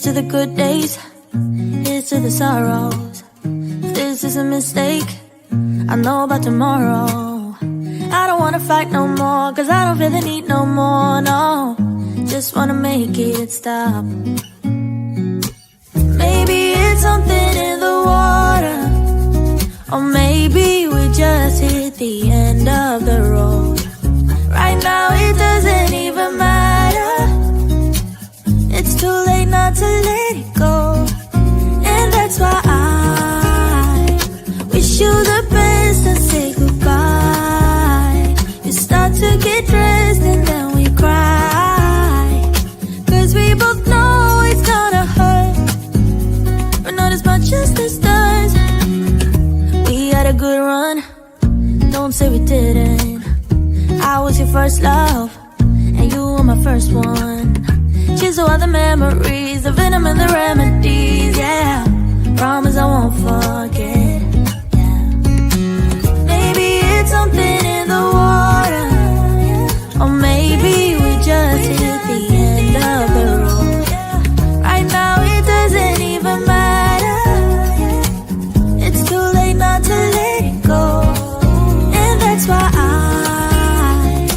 to the good days, here's to the sorrows. If this is a mistake, I know about tomorrow. I don't wanna fight no more, cause I don't feel the need no more, no. Just wanna make it stop. Maybe it's something in the water, or maybe we just hit the end of the road. Right now it doesn't even matter. It's too late not to let it go. And that's why I wish you the best and say goodbye. You start to get dressed and then we cry, cause we both know it's gonna hurt, but not as much as this does. We had a good run, don't say we didn't. I was your first love, and you were my first one. Cheers to all the memories, the venom and the remedies, yeah. Promise I won't forget, yeah. Maybe it's something in the water, or maybe we just hit the end of the road. Right now it doesn't even matter. It's too late not to let it go. And that's why I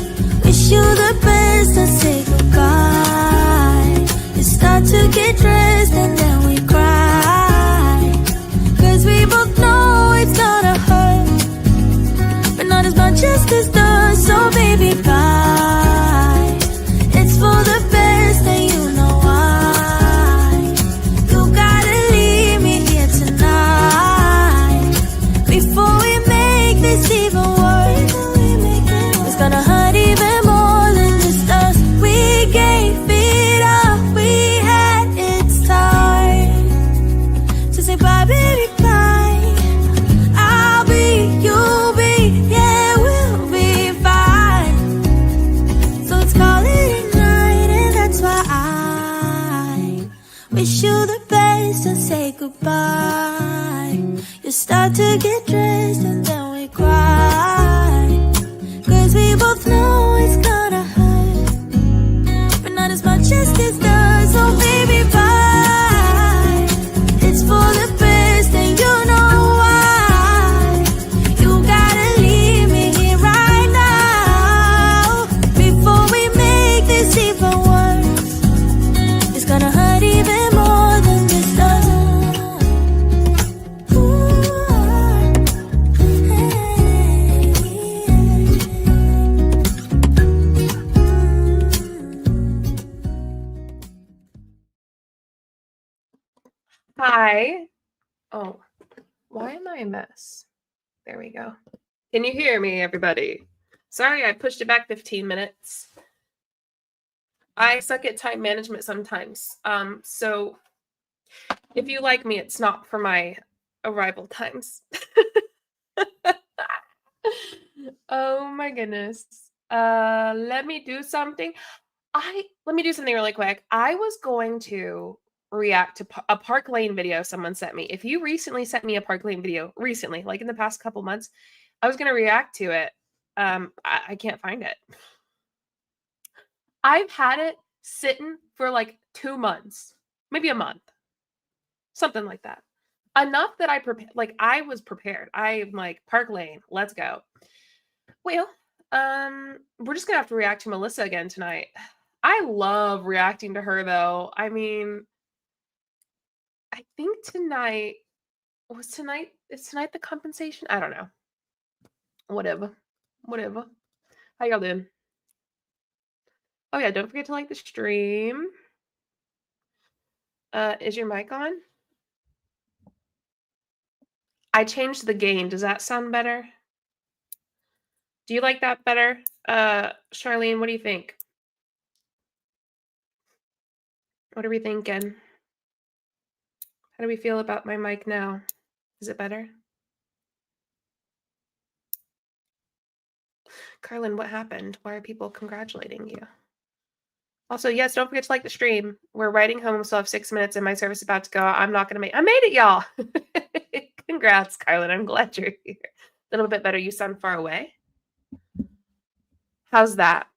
wish you the best and say goodbye. You start to get dressed and then we cry, cause we both know it's gonna hurt, but not as much as this does. So baby, bye. It's for the best and you know why. You gotta leave me here tonight before we make this even worse. It's gonna hurt even more than just us. We gave it up, we had its time. So say bye baby, bye. I'll be, you'll be, yeah, we'll be fine. So let's call it a night, and that's why I wish you the best and say goodbye. You start to get dressed and then we cry, cause we both know it's gonna hurt, but not as much as this does. So baby, bye. It's for the best and you know why. You gotta leave me here right now before we make this even worse. It's gonna hurt even more than this does. Hi. Oh, why am I a mess? There we go. Can you hear me, everybody? Sorry, I pushed it back 15 minutes. I suck at time management sometimes. So if you like me, it's not for my arrival times. Oh my goodness. Let me do something. Let me do something really quick. I was going to react to a Park Lane video someone sent me. If you recently sent me a Park Lane video, recently, like in the past couple months, I was going to react to it. I can't find it. I've had it sitting for like 2 months, maybe a month, something like that. Enough that I was prepared. I'm like, Park Lane, let's go. Well, we're just gonna have to react to Melissa again tonight. I love reacting to her though. I mean, I think is tonight the compensation? I don't know. Whatever. How y'all doing? Oh yeah, don't forget to like the stream. Is your mic on? I changed the gain. Does that sound better? Do you like that better? Charlene, what do you think? What are we thinking? How do we feel about my mic now? Is it better? Carlin, what happened? Why are people congratulating you? Also, yes, don't forget to like the stream. We're riding home. We still have 6 minutes and my service is about to go. I'm not going to make... I made it, y'all. Congrats, Carlin. I'm glad you're here. A little bit better. You sound far away. How's that?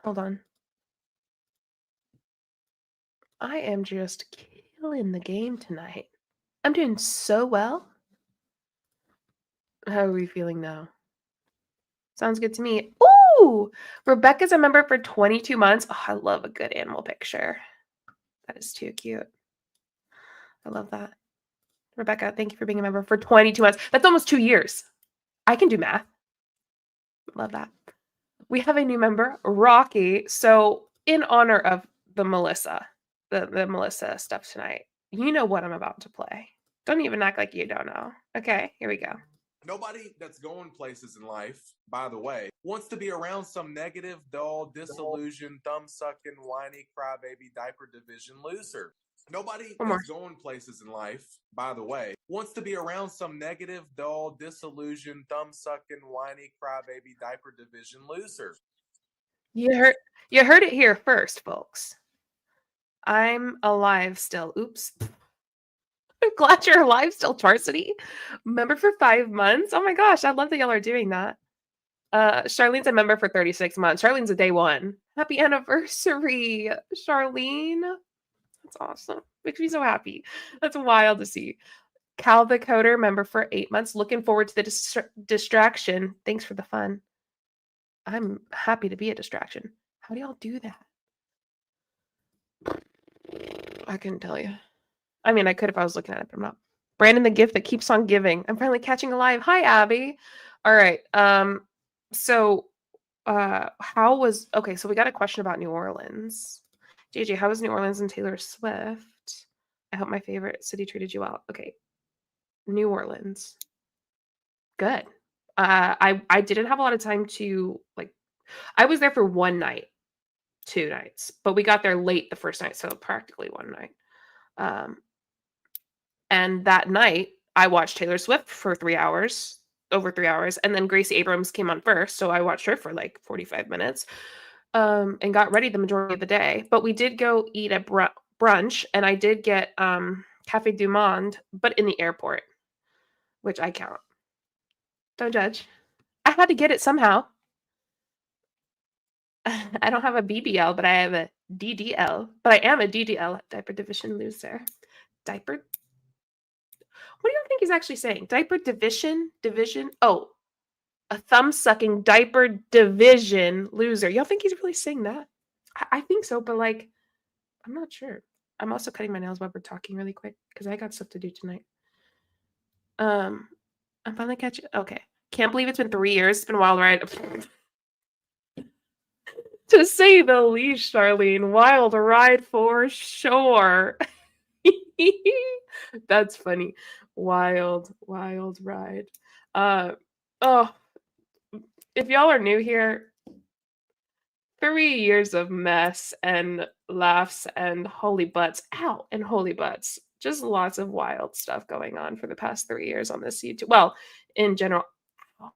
Hold on. I am just killing the game tonight. I'm doing so well. How are we feeling now? Sounds good to me. Ooh! Rebecca's a member for 22 months. Oh, I love a good animal picture. That is too cute. I love that. Rebecca, thank you for being a member for 22 months. That's almost 2 years. I can do math. Love that. We have a new member, Rocky. So, in honor of the Melissa stuff tonight, you know what I'm about to play. Don't even act like you don't know. Okay, here we go. Nobody that's going places in life, by the way, wants to be around some negative, dull, disillusioned, thumb-sucking, whiny, crybaby, diaper division loser. Nobody that's going places in life, by the way, wants to be around some negative, dull, disillusioned, thumb-sucking, whiny, crybaby, diaper division loser. You heard it here first, folks. I'm alive still. Oops. I'm glad you're alive still, Varsity. Member for 5 months. Oh my gosh, I love that y'all are doing that. Charlene's a member for 36 months. Charlene's a day one. Happy anniversary, Charlene. That's awesome. Makes me so happy. That's wild to see. Cal the Coder, member for 8 months. Looking forward to the distraction. Thanks for the fun. I'm happy to be a distraction. How do y'all do that? I couldn't tell you. I mean, I could if I was looking at it, but I'm not. Brandon, the gift that keeps on giving. I'm finally catching alive. Hi, Abby. All right. So okay, so we got a question about New Orleans. JJ, how was New Orleans and Taylor Swift? I hope my favorite city treated you well. Okay. New Orleans. Good. I didn't have a lot of time to I was there for 1 night, 2 nights, but we got there late the first night, so practically 1 night. And that night, I watched Taylor Swift for 3 hours, over 3 hours, and then Gracie Abrams came on first, so I watched her for like 45 minutes, and got ready the majority of the day. But we did go eat at brunch, and I did get Café du Monde, but in the airport, which I count. Don't judge. I had to get it somehow. I don't have a BBL, but I have a DDL. But I am a DDL, diaper division loser. Diaper? What do you think he's actually saying? Diaper division? Division? Oh, a thumb-sucking diaper division loser. Y'all think he's really saying that? I think so, but like, I'm not sure. I'm also cutting my nails while we're talking really quick because I got stuff to do tonight. I'm finally catching. Okay. Can't believe it's been 3 years. It's been a wild ride. To say the least, Charlene. Wild ride for sure. That's funny. Wild ride. Oh, if y'all are new here, 3 years of mess and laughs and holy butts. Ow, and holy butts. Just lots of wild stuff going on for the past 3 years on this YouTube. Well, in general. Oh,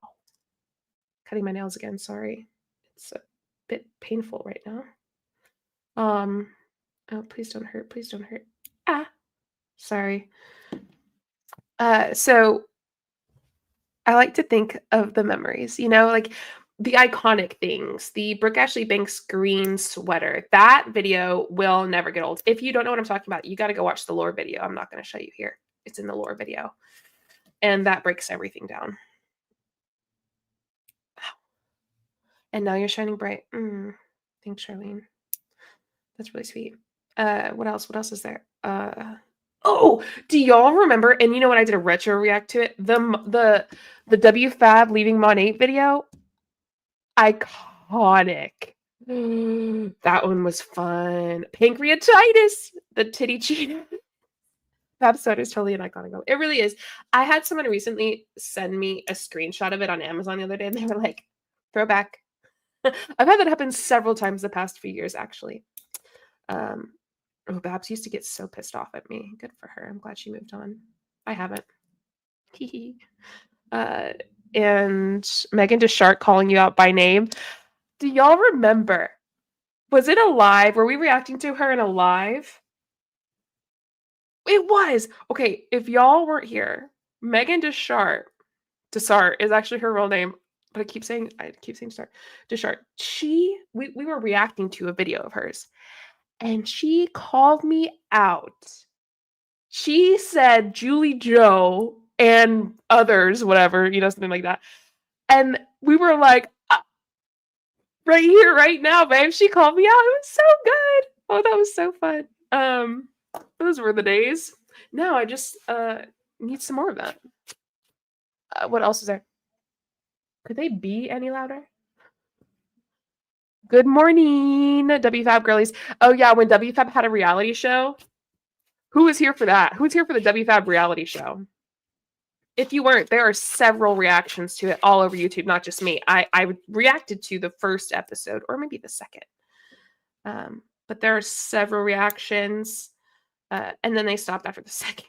cutting my nails again, sorry. It's a bit painful right now. Oh, please don't hurt. Please don't hurt. Ah, sorry. So I like to think of the memories, like the iconic things, the Brooke Ashley Banks green sweater. That video will never get old. If you don't know what I'm talking about, you got to go watch the lore video. I'm not going to show you here. It's in the lore video. And that breaks everything down. And now you're shining bright. Thanks, Charlene. That's really sweet. What else? What else is there? Oh, do y'all remember? And you know what? I did a retro react to it. The WFAB leaving Mon 8 video. Iconic. That one was fun. Pancreatitis. The titty cheetah. That episode is totally an iconic one. It really is. I had someone recently send me a screenshot of it on Amazon the other day, and they were like, throwback. I've had that happen several times the past few years, actually. Babs used to get so pissed off at me. Good for her. I'm glad she moved on. I haven't. And Megan DeShark calling you out by name. Do y'all remember? Was it a live? Were we reacting to her in a live? It was. Okay, if y'all weren't here, Megan DeShark is actually her real name. but I keep saying start. We were reacting to a video of hers, and she called me out. She said JulieJo and others, whatever, something like that. And we were like, right here, right now, babe. She called me out. It was so good. Oh, that was so fun. Those were the days. Now I just need some more of that. What else is there? Could they be any louder? Good morning, WFAB girlies. Oh yeah, when WFAB had a reality show, who was here for that? Who's here for the WFAB reality show? If you weren't, there are several reactions to it all over YouTube, not just me. I reacted to the first episode, or maybe the second. But there are several reactions, and then they stopped after the second.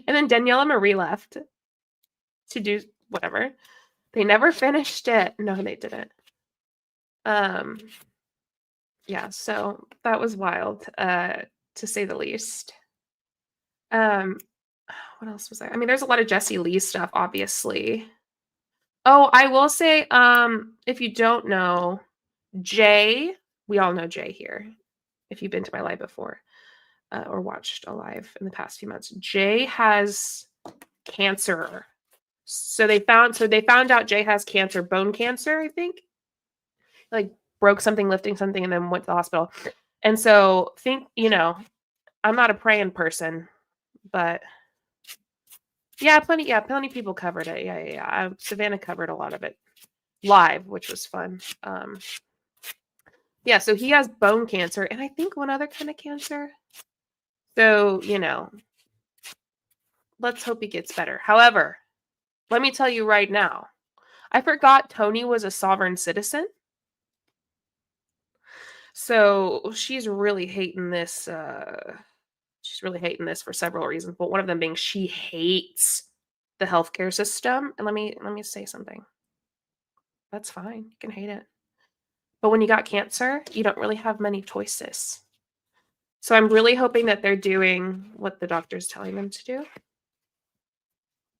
And then Daniela Marie left to do whatever. They never finished it. No, they didn't. Yeah, so that was wild, to say the least. What else was there? I mean, there's a lot of Jessie Lee stuff, obviously. Oh, I will say, if you don't know, Jay, we all know Jay here. If you've been to my live before, or watched a live in the past few months, Jay has cancer. So they found out Jay has cancer, bone cancer, I think. Like broke something, lifting something, and then went to the hospital. And so I'm not a praying person, but plenty people covered it. Yeah. Savannah covered a lot of it live, which was fun. Yeah, so he has bone cancer, and I think one other kind of cancer. So, let's hope he gets better. However, let me tell you right now, I forgot Tony was a sovereign citizen. So she's really hating this. She's really hating this for several reasons, but one of them being she hates the healthcare system. And let me say something. That's fine. You can hate it. But when you got cancer, you don't really have many choices. So I'm really hoping that they're doing what the doctor's telling them to do.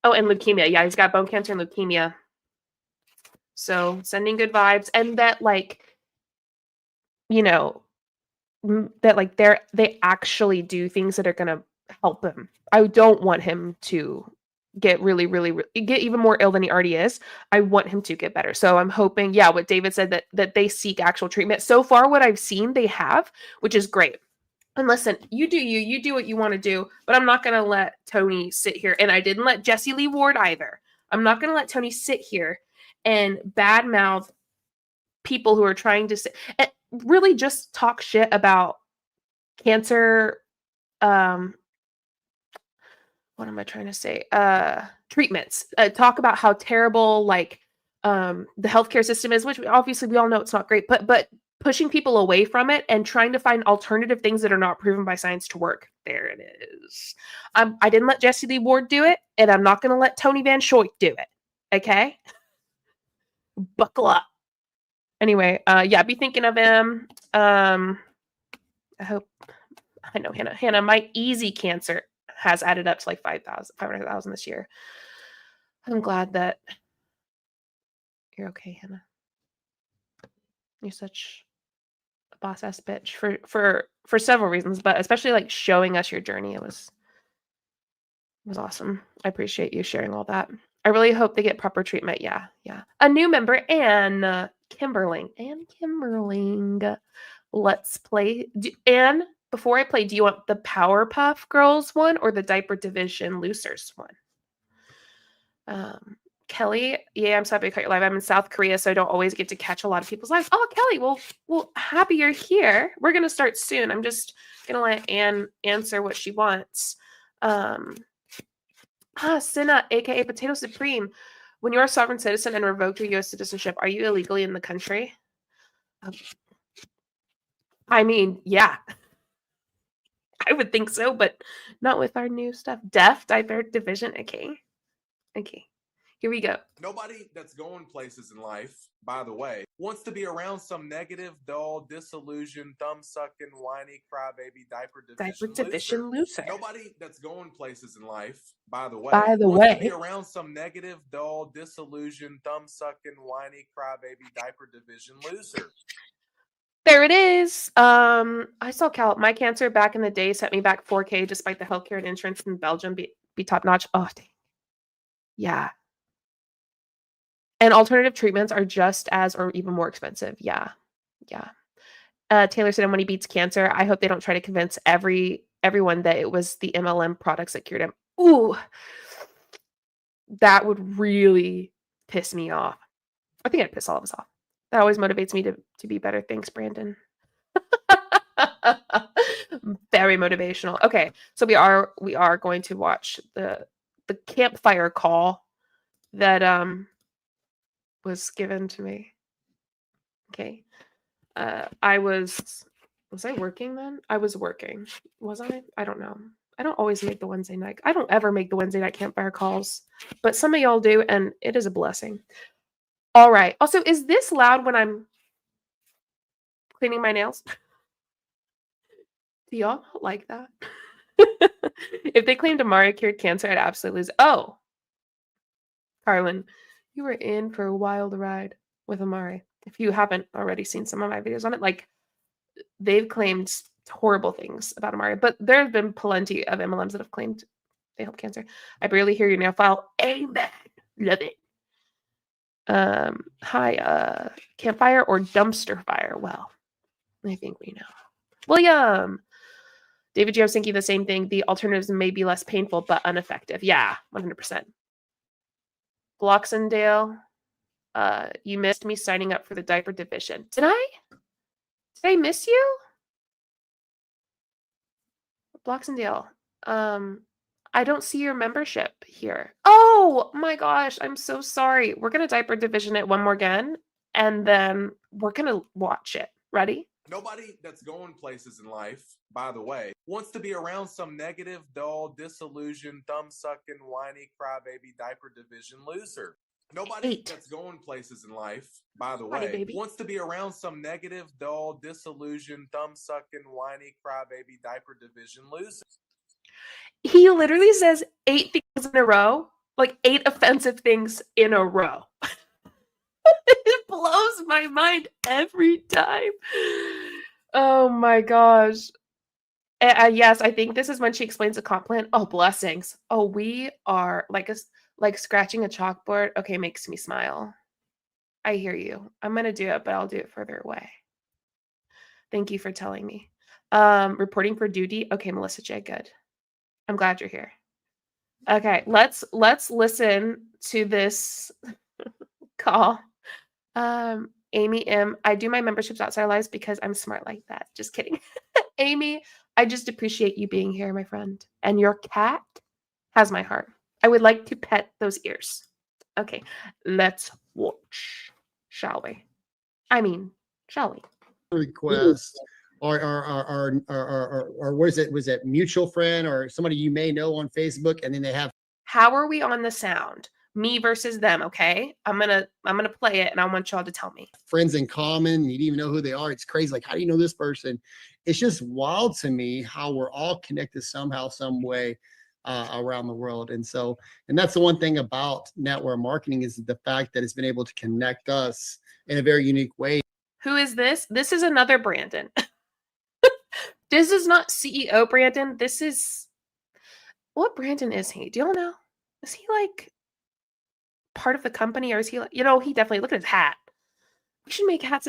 Oh, and leukemia. Yeah, he's got bone cancer and leukemia. So sending good vibes, and that that they actually do things that are going to help him. I don't want him to get really, get even more ill than he already is. I want him to get better. So I'm hoping, what David said, that they seek actual treatment. So far, what I've seen, they have, which is great. And listen, you do what you want to do, but I'm not going to let Tony sit here. And I didn't let Jessie Lee Ward either. I'm not going to let Tony sit here and badmouth people who are trying to and really just talk shit about cancer. What am I trying to say? Treatments. Talk about how terrible the healthcare system is, which obviously we all know it's not great, but pushing people away from it and trying to find alternative things that are not proven by science to work. There it is. I didn't let Jessie Lee Ward do it, and I'm not going to let Tony Van Schoik do it. Okay? Buckle up. Anyway, be thinking of him. I know Hannah, my easy cancer has added up to like 500,000 this year. I'm glad that you're okay, Hannah. You're such a boss ass bitch for several reasons, but especially showing us your journey. It was awesome. I appreciate you sharing all that. I really hope they get proper treatment. Yeah. A new member, Anne Kimberling. Let's play. Anne, before I play, do you want the Powerpuff Girls one or the Diaper Division Losers one? Kelly, I'm so happy to cut your live. I'm in South Korea, so I don't always get to catch a lot of people's lives. Oh, Kelly, well, happy you're here. We're going to start soon. I'm just going to let Anne answer what she wants. Cinna, aka Potato Supreme. When you're a sovereign citizen and revoked your U.S. citizenship, are you illegally in the country? I mean, yeah. I would think so, but not with our new stuff. Diaper Division. Okay. Here we go. Nobody that's going places in life, by the way, wants to be around some negative, dull, disillusioned, thumb-sucking, whiny, crybaby, diaper division loser. Nobody that's going places in life, by the way, wants to be around some negative, dull, disillusioned, thumb-sucking, whiny, crybaby, diaper division loser. There it is. I saw my cancer back in the day set me back $4,000 despite the healthcare and insurance in Belgium be top notch. Oh, dang. Yeah. And alternative treatments are just as or even more expensive. Yeah. Yeah. Taylor said, when he beats cancer, I hope they don't try to convince everyone that it was the MLM products that cured him. Ooh, that would really piss me off. I think I'd piss all of us off. That always motivates me to be better. Thanks, Brandon. Very motivational. Okay, so we are going to watch the campfire call that was given to me. Okay. I was I working then? I was working. Was I? I don't know. I don't always make the Wednesday night. I don't ever make the Wednesday night campfire calls, but some of y'all do, and it is a blessing. All right. Also, is this loud when I'm cleaning my nails? Do y'all not like that? If they claimed Amari cured cancer, I'd absolutely lose. Oh, Carlin, you were in for a wild ride with Amari. If you haven't already seen some of my videos on it, like, they've claimed horrible things about Amari, but there have been plenty of MLMs that have claimed they help cancer. I barely hear your nail file. Amen. Love it. Hi, campfire or dumpster fire? Well, I think we know. William. David J. was thinking the same thing. The alternatives may be less painful, but ineffective. Yeah, 100%. Bloxendale, you missed me signing up for the diaper division. Did I miss you? Bloxendale, I don't see your membership here. Oh my gosh, I'm so sorry. We're going to diaper division it one more again, and then we're going to watch it. Ready? Nobody that's going places in life, by the way, wants to be around some negative, dull, disillusioned, thumb-sucking, whiny, crybaby, diaper division loser. Nobody that's going places in life, by the way, wants to be around some negative, dull, disillusioned, thumb-sucking, whiny, crybaby, diaper division loser. He literally says 8 things in a row, like 8 offensive things in a row. It blows my mind every time. Oh my gosh. Yes, I think this is when she explains the comp plan. Oh, blessings. Oh, we are like scratching a chalkboard. Okay, makes me smile. I hear you. I'm going to do it, but I'll do it further away. Thank you for telling me. Reporting for duty. Okay, Melissa J, good. I'm glad you're here. Okay, let's listen to this call. Amy M, I do my memberships outside of lives because I'm smart like that. Just kidding. Amy, I just appreciate you being here, my friend. And your cat has my heart. I would like to pet those ears. Okay, let's watch, shall we? I mean, shall we? Request or was it mutual friend or somebody you may know on Facebook, and then they have. How are we on the sound? Me versus them, okay? I'm gonna play it, and I want y'all to tell me. Friends in common, you didn't even know who they are. It's crazy. Like, how do you know this person? It's just wild to me how we're all connected somehow, some way around the world. And that's the one thing about network marketing is the fact that it's been able to connect us in a very unique way. Who is this? This is another Brandon. This is not CEO Brandon. This is, what Brandon is he? Do y'all know? Is he like part of the company, or is he like, he definitely, look at his hat. We should make hats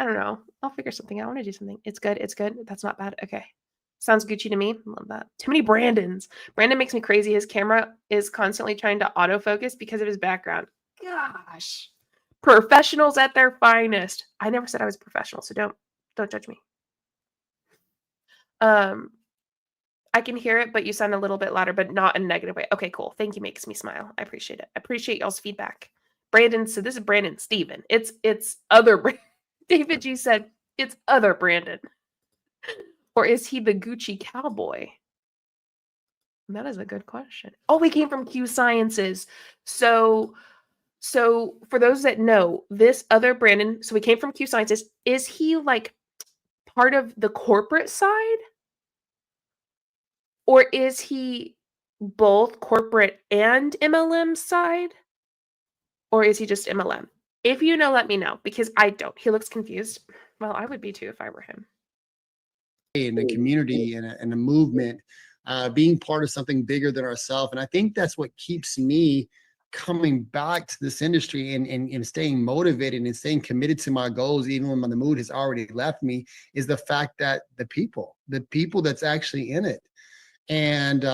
I don't know. I'll figure something out. I want to do something. It's good. It's good. That's not bad. Okay. Sounds Gucci to me. Love that. Too many Brandons. Brandon makes me crazy. His camera is constantly trying to autofocus because of his background. Gosh. Professionals at their finest. I never said I was a professional, so don't judge me. I can hear it, but you sound a little bit louder, but not in a negative way. Okay, cool. Thank you. Makes me smile. I appreciate it. I appreciate y'all's feedback. Brandon, so this is Brandon Steven. It's other Brandon. David G said, it's other Brandon. Or is he the Gucci cowboy? That is a good question. Oh, we came from Q Sciences. So for those that know, this other Brandon, so we came from Q Sciences. Is he like part of the corporate side? Or is he both corporate and MLM side? Or is he just MLM? If you know, let me know, because I don't. He looks confused. Well, I would be too if I were him. In the community and a movement, being part of something bigger than ourselves. And I think that's what keeps me coming back to this industry and staying motivated and staying committed to my goals, even when the mood has already left me, is the fact that the people that's actually in it. And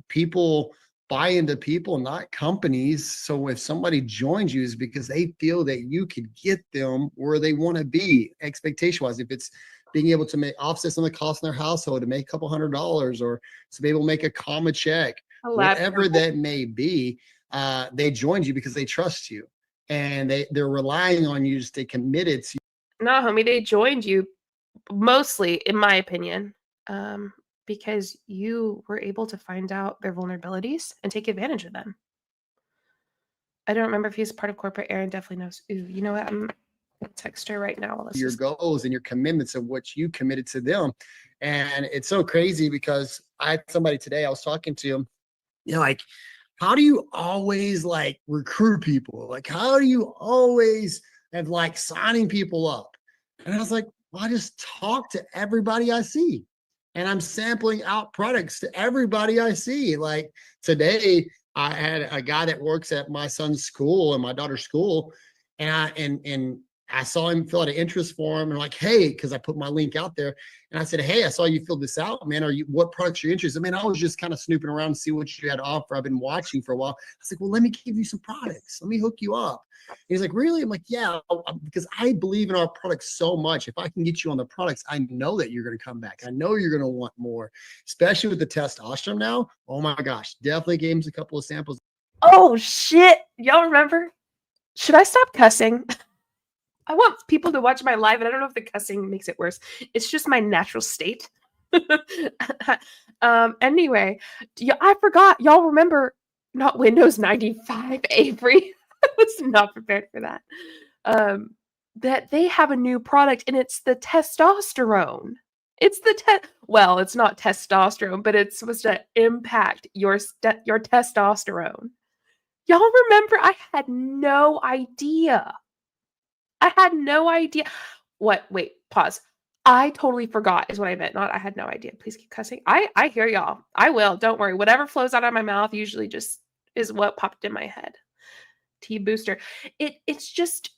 people buy into people, not companies. So if somebody joins you, is because they feel that you could get them where they want to be, expectation wise. If it's being able to offset some of the costs in their household, to make a couple $100, or to be able to make a comma check, whatever that may be, they joined you because they trust you, and they're relying on you to stay committed to. No, homie, they joined you mostly, in my opinion, because you were able to find out their vulnerabilities and take advantage of them. I don't remember if he's part of corporate. Aaron definitely knows. Ooh, you know what? I'm gonna text her right now. Your goals and your commitments of what you committed to them. And it's so crazy because I had somebody today, I was talking to him, like, how do you always like recruit people? Like, how do you always have like signing people up? And I was like, well, I just talk to everybody I see. And I'm sampling out products to everybody I see. Like today, I had a guy that works at my son's school and my daughter's school, and I saw him fill out an interest form, and like, hey, because I put my link out there, and I said, hey, I saw you fill this out, man. What products are you interested in? I mean, I was just kind of snooping around to see what you had to offer. I've been watching for a while. I was like, well, let me give you some products. Let me hook you up. And he's like, really? I'm like, yeah, because I believe in our products so much. If I can get you on the products, I know that you're going to come back. I know you're going to want more, especially with the testosterone now. Oh my gosh, definitely gave him a couple of samples. Oh shit. Y'all remember? Should I stop cussing? I want people to watch my live, and I don't know if the cussing makes it worse. It's just my natural state. Anyway, I forgot. Y'all remember not Windows 95, Avery? I was not prepared for that. That they have a new product, and it's the testosterone. It's the well, it's not testosterone, but it's supposed to impact your testosterone. Y'all remember? I had no idea. I had no idea. What? Wait, pause. I totally forgot is what I meant. Not I had no idea. Please keep cussing. I hear y'all. I will. Don't worry. Whatever flows out of my mouth usually just is what popped in my head. T booster. It's just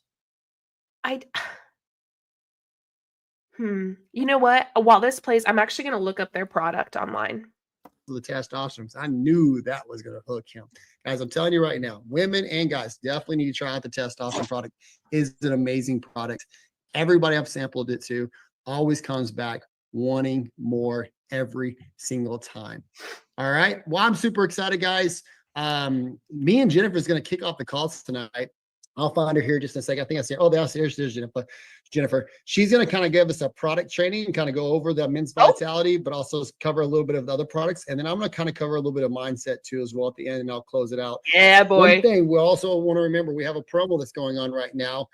you know what? While this plays, I'm actually going to look up their product online. The testosterone. I knew that was going to hook him. Guys, I'm telling you right now, women and guys definitely need to try out the testosterone product. It's an amazing product. Everybody I've sampled it to always comes back wanting more every single time. All right. Well, I'm super excited, guys. Me and Jennifer is going to kick off the calls tonight. I'll find her here just in a second. I think I see her. Oh, there's Jennifer. She's going to kind of give us a product training and kind of go over the men's vitality, but also cover a little bit of the other products. And then I'm going to kind of cover a little bit of mindset too as well at the end, and I'll close it out. Yeah, boy. One thing we also want to remember, we have a promo that's going on right now.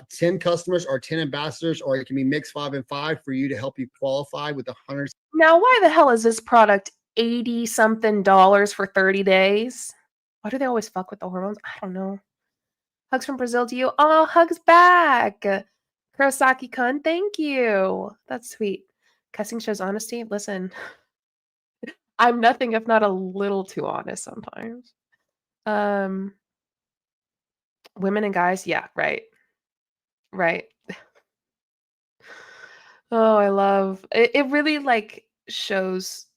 10 customers or 10 ambassadors, or it can be mix 5 and 5 for you to help you qualify with the $100. Now, why the hell is this product $80-something for 30 days? Why do they always fuck with the hormones? I don't know. Hugs from Brazil to you. Oh, hugs back. Kurosaki-kun, thank you. That's sweet. Cussing shows honesty. Listen, I'm nothing if not a little too honest sometimes. Women and guys, yeah, right. Right. Oh, I love it. It really like shows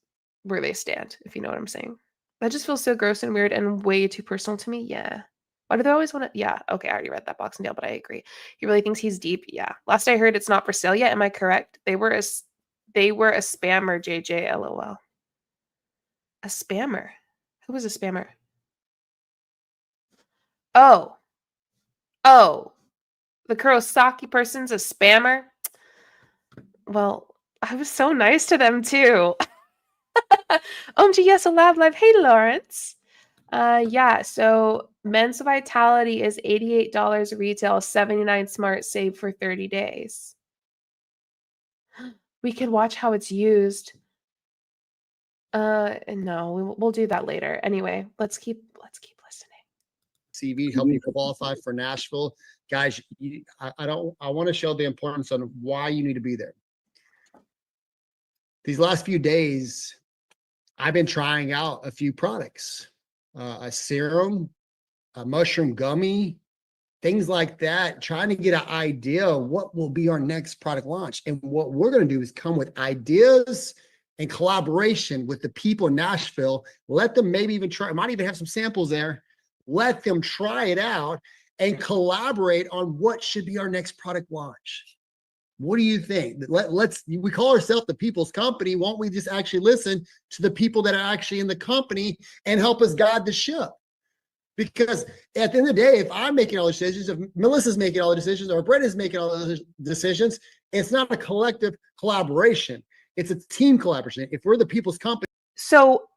where they stand, if you know what I'm saying. That just feels so gross and weird and way too personal to me. Yeah. Why do they always want to? Yeah. Okay. I already read that Boxing Deal, but I agree. He really thinks he's deep. Yeah. Last I heard, it's not for sale yet. Am I correct? They were a spammer, JJ, LOL. A spammer? Who was a spammer? Oh. The Kurosaki person's a spammer? Well, I was so nice to them too. OMG, yes, a lab live. Hey, Lawrence. Yeah, so Men's Vitality is $88 retail, $79 smart, save for 30 days. We could watch how it's used. No, we'll do that later. Anyway, let's keep listening. CV help you qualify for Nashville, guys. I want to show the importance on why you need to be there. These last few days, I've been trying out a few products, a serum, a mushroom gummy, things like that, trying to get an idea of what will be our next product launch. And what we're going to do is come with ideas and collaboration with the people in Nashville. Let them maybe even try, might even have some samples there. Let them try it out and collaborate on what should be our next product launch. What do you think? We call ourselves the people's company. Won't we just actually listen to the people that are actually in the company and help us guide the ship? Because at the end of the day, if I'm making all the decisions, if Melissa's making all the decisions, or Brenda's making all the decisions, it's not a collective collaboration. It's a team collaboration. If we're the people's company. So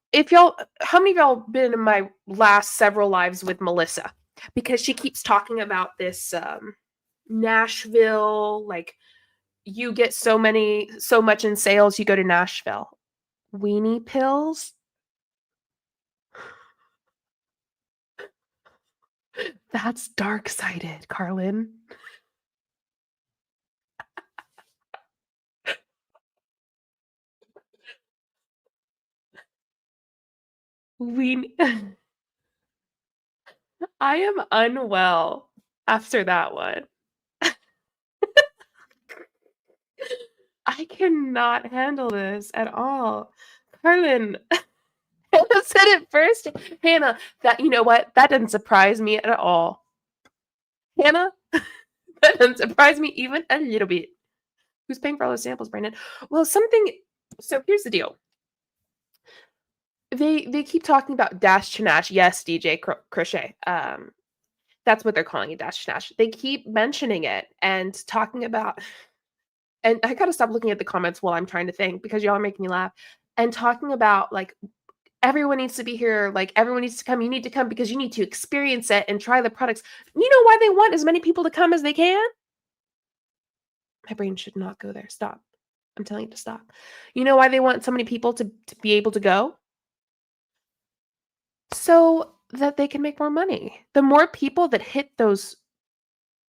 how many of y'all been in my last several lives with Melissa? Because she keeps talking about this Nashville, like you get so much in sales, you go to Nashville. Weenie pills? That's dark-sided, Carlin. I am unwell after that one. I cannot handle this at all. Carlin, Hannah said it first. Hannah, you know what? That doesn't surprise me at all. Hannah, that doesn't surprise me even a little bit. Who's paying for all those samples, Brandon? Well, so here's the deal. They keep talking about Dash to Nash. Yes, DJ Crochet. That's what they're calling it, Dash to Nash. They keep mentioning it and talking about, and I gotta stop looking at the comments while I'm trying to think because y'all are making me laugh. And talking about like everyone needs to be here, like everyone needs to come. You need to come because you need to experience it and try the products. You know why they want as many people to come as they can? My brain should not go there. Stop. I'm telling you to stop. You know why they want so many people to be able to go? So that they can make more money. The more people that hit those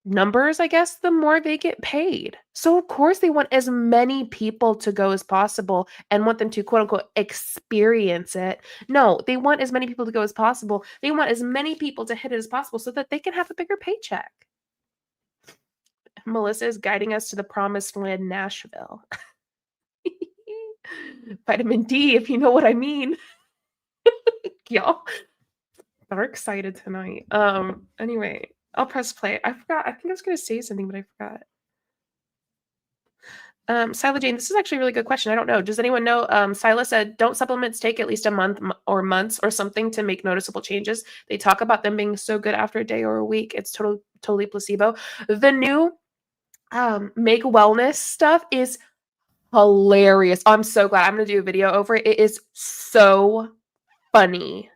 numbers, I guess, the more they get paid. So of course they want as many people to go as possible and want them to quote unquote experience it. No, they want as many people to go as possible. They want as many people to hit it as possible so that they can have a bigger paycheck. Melissa is guiding us to the promised land, Nashville. Vitamin D, if you know what I mean. Y'all are excited tonight. Anyway, I'll press play. I forgot. I think I was going to say something, but I forgot. Sila Jane, this is actually a really good question. I don't know. Does anyone know? Sila said, don't supplements take at least a month or months or something to make noticeable changes? They talk about them being so good after a day or a week. It's totally placebo. The new Make Wellness stuff is hilarious. I'm so glad. I'm going to do a video over it. It is so funny.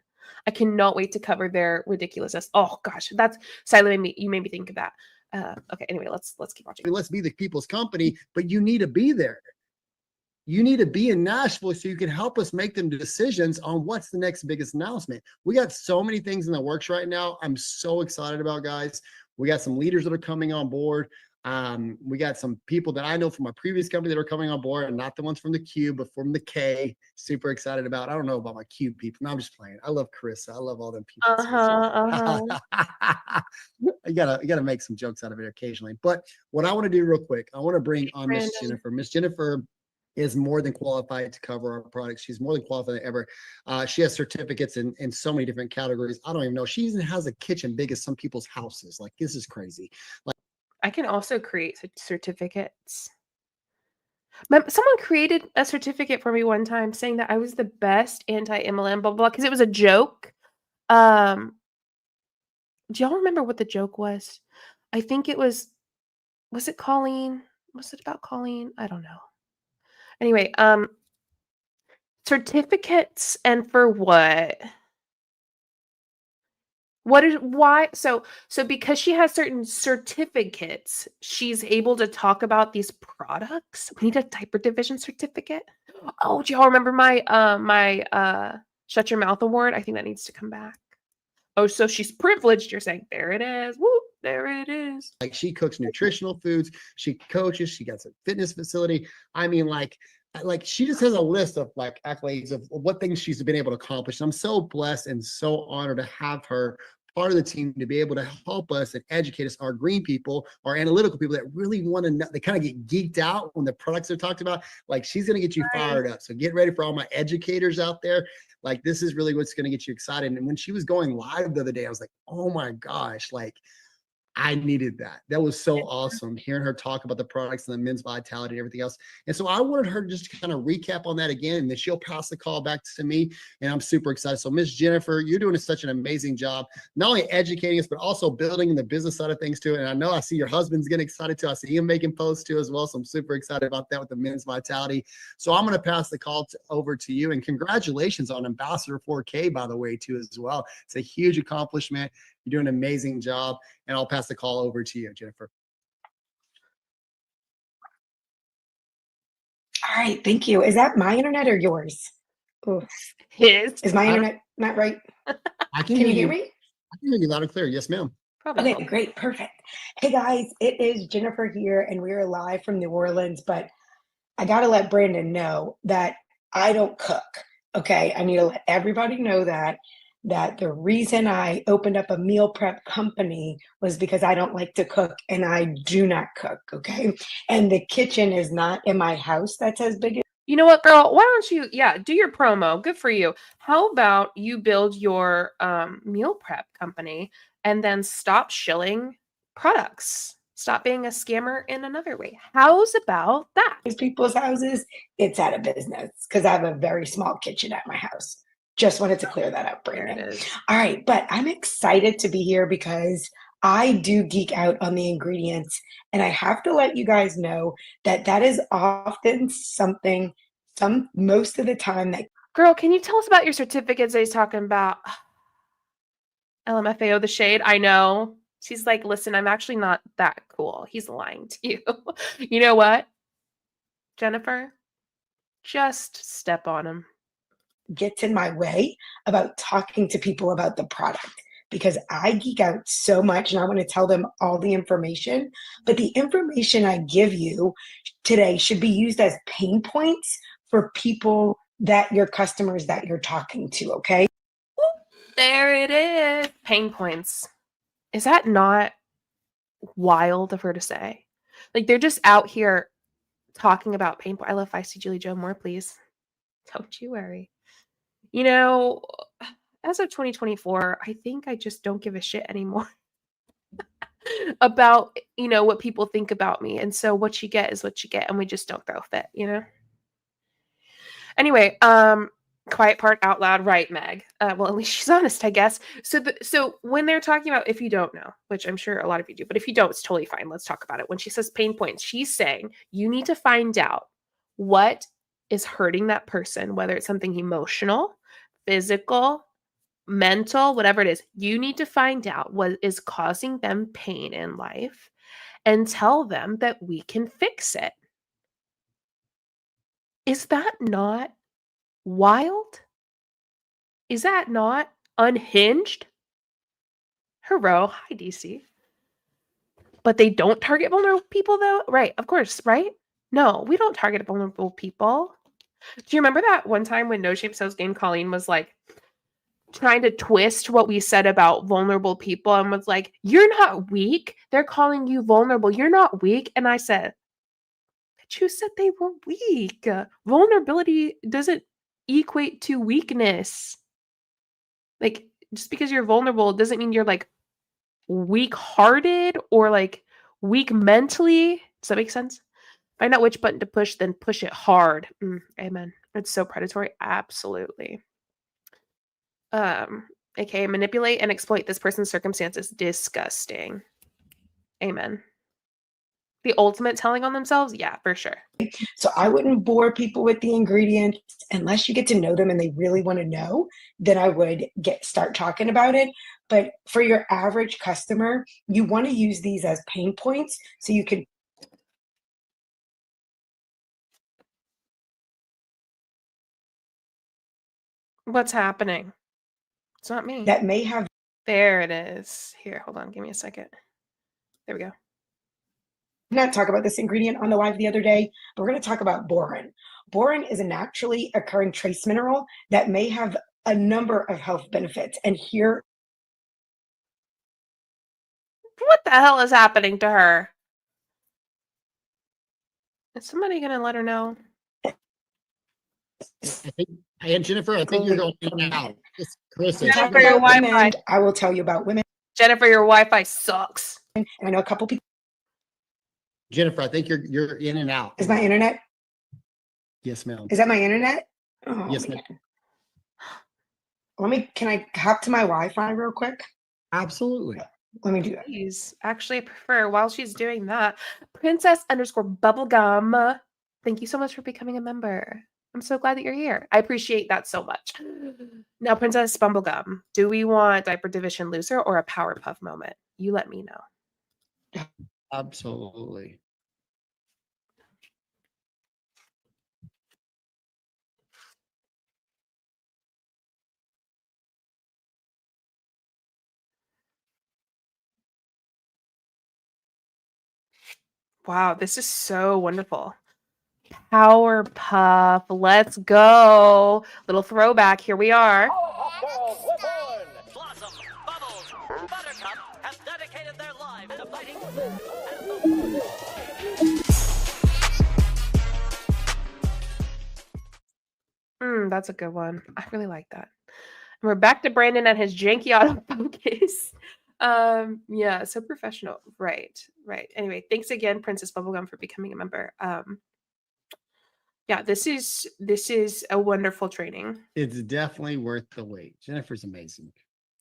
I cannot wait to cover their ridiculousness. Oh gosh, that's silent. You made me think of that. Okay, anyway, let's keep watching. Let's be the people's company, but you need to be there. You need to be in Nashville so you can help us make them decisions on what's the next biggest announcement. We got so many things in the works right now. I'm so excited about, guys. We got some leaders that are coming on board. We got some people that I know from my previous company that are coming on board, and not the ones from the Q, but from the K. Super excited about. I don't know about my Q people. No, I'm just playing. I love Carissa. I love all them people. You gotta make some jokes out of it occasionally. But what I want to do real quick, I want to bring on Miss Jennifer. Miss Jennifer is more than qualified to cover our products. She's more than qualified than ever. She has certificates in so many different categories. I don't even know. She even has a kitchen big as some people's houses. Like, this is crazy. Like, I can also create certificates. Someone created a certificate for me one time saying that I was the best anti-MLM, blah, blah, because it was a joke. Do y'all remember what the joke was? I think it was it Colleen? Was it about Colleen? I don't know. Anyway, Certificates, and for what? Why? So because she has certain certificates, she's able to talk about these products. We need a diaper division certificate. Oh, do y'all remember my Shut Your Mouth award? I think that needs to come back. Oh, so she's privileged, you're saying. There it is. Woo, there it is. Like she cooks nutritional foods, she coaches, she got a fitness facility. I mean, like she just has a list of like accolades of what things she's been able to accomplish. I'm so blessed and so honored to have her part of the team to be able to help us and educate us, our green people, our analytical people that really want to know. They kind of get geeked out when the products are talked about. Like she's going to get you fired up. So get ready for all my educators out there. Like this is really what's going to get you excited. And when she was going live the other day, I was like, oh my gosh, like I needed that. That was so awesome hearing her talk about the products and the men's vitality and everything else. And so I wanted her to just kind of recap on that again, and then she'll pass the call back to me. And I'm super excited. So Miss Jennifer, you're doing such an amazing job, not only educating us, but also building the business side of things too. And I know I see your husband's getting excited too. I see him making posts too as well. So I'm super excited about that with the men's vitality. So I'm going to pass the call over to you. And congratulations on Ambassador 4K, by the way, too, as well. It's a huge accomplishment. You're doing an amazing job. And I'll pass the call over to you, Jennifer. All right, thank you. Is that my internet or yours? Ooh, His. is my internet not right? Can you hear me? I can hear you loud and clear. Yes, ma'am. Probably. Okay, great, perfect. Hey guys, it is Jennifer here, and we are live from New Orleans. But I got to let Brandon know that I don't cook. Okay, I need to let everybody know that the reason I opened up a meal prep company was because I don't like to cook, and I do not cook. Okay, and the kitchen is not in my house. That's as big as. You know what, girl? Why don't you, do your promo? Good for you. How about you build your meal prep company and then stop shilling products? Stop being a scammer in another way. How's about that? People's houses, it's out of business because I have a very small kitchen at my house. Just wanted to clear that up, There it Brandon. is. All right, but I'm excited to be here because I do geek out on the ingredients, and I have to let you guys know that that is often something, most of the time that. Girl, can you tell us about your certificates that he's talking about? LMFAO, the shade. I know. She's like, listen, I'm actually not that cool. He's lying to you. You know what, Jennifer? Just step on him. Gets in my way about talking to people about the product because I geek out so much and I want to tell them all the information. But the information I give you today should be used as pain points for people that your customers that you're talking to. Okay. There it is. Pain points. Is that not wild of her to say? Like they're just out here talking about pain points. I love feisty JulieJo. More, please. Don't you worry. You know, as of 2024, I think I just don't give a shit anymore about, what people think about me. And so what you get is what you get, and we just don't throw a fit, Anyway, quiet part out loud, right, Meg? Well, at least she's honest, I guess. So when they're talking about, if you don't know, which I'm sure a lot of you do, but if you don't, it's totally fine. Let's talk about it. When she says pain points, she's saying you need to find out what is hurting that person, whether it's something emotional, physical, mental, whatever it is. You need to find out what is causing them pain in life and tell them that we can fix it. Is that not wild? Is that not unhinged? Hello, hi DC. But they don't target vulnerable people though? Right, of course, right? No, we don't target vulnerable people. Do you remember that one time when No Shape Sells Game Colleen was like trying to twist what we said about vulnerable people and was like, you're not weak. They're calling you vulnerable. You're not weak. And I said, but you said they were weak. Vulnerability doesn't equate to weakness. Like, just because you're vulnerable doesn't mean you're like weak-hearted or like weak mentally. Does that make sense? Find out which button to push, then push it hard. Amen. It's so predatory. Absolutely. AKA manipulate and exploit this person's circumstances. Disgusting. Amen. The ultimate telling on themselves? Yeah, for sure. So I wouldn't bore people with the ingredients unless you get to know them and they really want to know, then I would start talking about it. But for your average customer, you want to use these as pain points so you can What's happening? It's not me. that may have There it is. Here, hold on. Give me a second. There we go. not talk about this ingredient on the live the other day, but we're going to talk about boron. Boron is a naturally occurring trace mineral that may have a number of health benefits. And here, What the hell is happening to her? Is somebody going to let her know? Hey, Jennifer, I think you're going in and out. Chris, Jennifer, talk your about women, Wi-Fi. I will tell you about women. Jennifer, your Wi-Fi sucks. And I know a couple people. Jennifer, I think you're in and out. Is my internet? Yes, ma'am. Is that my internet? Oh, Yes, man. ma'am. Can I hop to my Wi-Fi real quick? Absolutely. Let me do that. Please. Actually, I prefer while she's doing that, Princess_Bubblegum. Thank you so much for becoming a member. I'm so glad that you're here. I appreciate that so much. Now, Princess Bubblegum, do we want diaper division loser or a Powerpuff moment? You let me know. Absolutely. Wow, this is so wonderful. Powerpuff, let's go. Little throwback, here we are. Blossom, Bubbles, Buttercup have dedicated their lives to fighting That's a good one. I really like that. And we're back to Brandon and his janky autofocus. Yeah, so professional. Right. Anyway, thanks again, Princess Bubblegum, for becoming a member. Yeah, this is a wonderful training. It's definitely worth the wait. Jennifer's amazing.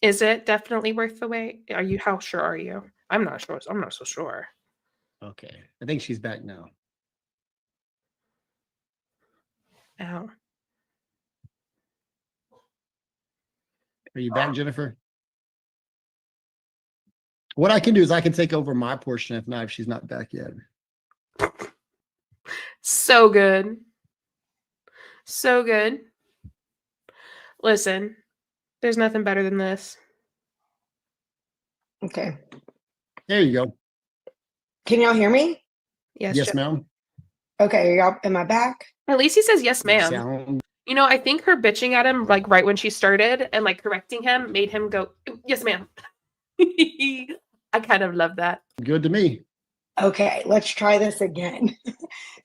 Is it definitely worth the wait? How sure are you? I'm not sure. I'm not so sure. Okay. I think she's back now. Ow. Are you back, Jennifer? What I can do is I can take over my portion if she's not back yet. So good. So good. Listen, there's nothing better than this. Okay. There you go. Can y'all hear me? Yes, Yes, Jeff. ma'am. Okay. Am I back? At least he says yes, ma'am. Sound You know, I think her bitching at him, like right when she started and like correcting him, made him go, yes, ma'am. I kind of love that. good to me. Okay, let's try this again.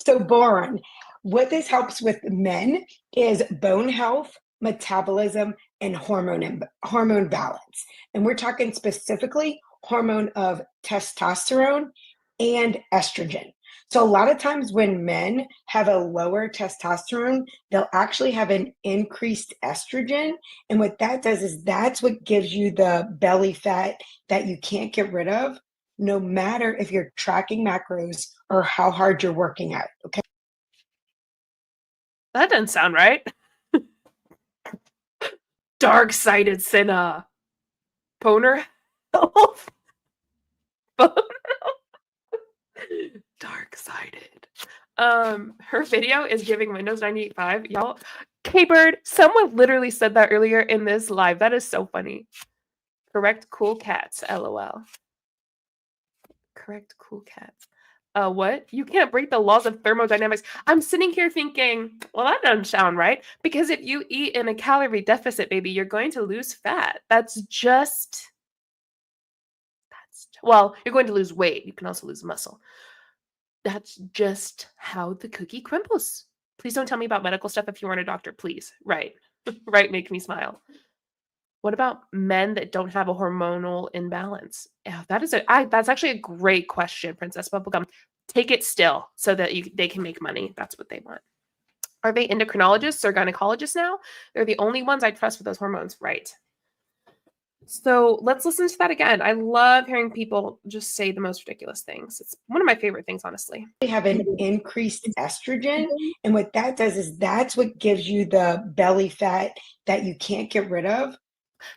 So boron, what this helps with men is bone health, metabolism, and hormone balance. And we're talking specifically hormone of testosterone and estrogen. So a lot of times when men have a lower testosterone, they'll actually have an increased estrogen. And what that does is that's what gives you the belly fat that you can't get rid of, no matter if you're tracking macros or how hard you're working out. Okay. That doesn't sound right. Dark-sided sinner. Boner health. Boner Dark-sided. Her video is giving Windows 98.5. Y'all, K-Bird, someone literally said that earlier in this live. That is so funny. Correct cool cats, LOL. Correct cool cats. What? You can't break the laws of thermodynamics. I'm sitting here thinking, well, that doesn't sound right. Because if you eat in a calorie deficit, baby, you're going to lose fat. Well, you're going to lose weight. You can also lose muscle. That's just how the cookie crumbles. Please don't tell me about medical stuff if you aren't a doctor, please. Right. Right, make me smile. What about men that don't have a hormonal imbalance? Yeah, that's actually a great question, Princess Bubblegum. Take it still so that they can make money. That's what they want. Are they endocrinologists or gynecologists now? They're the only ones I trust with those hormones, right? So let's listen to that again. I love hearing people just say the most ridiculous things. It's one of my favorite things, honestly. We have an increased estrogen, and what that does is that's what gives you the belly fat that you can't get rid of.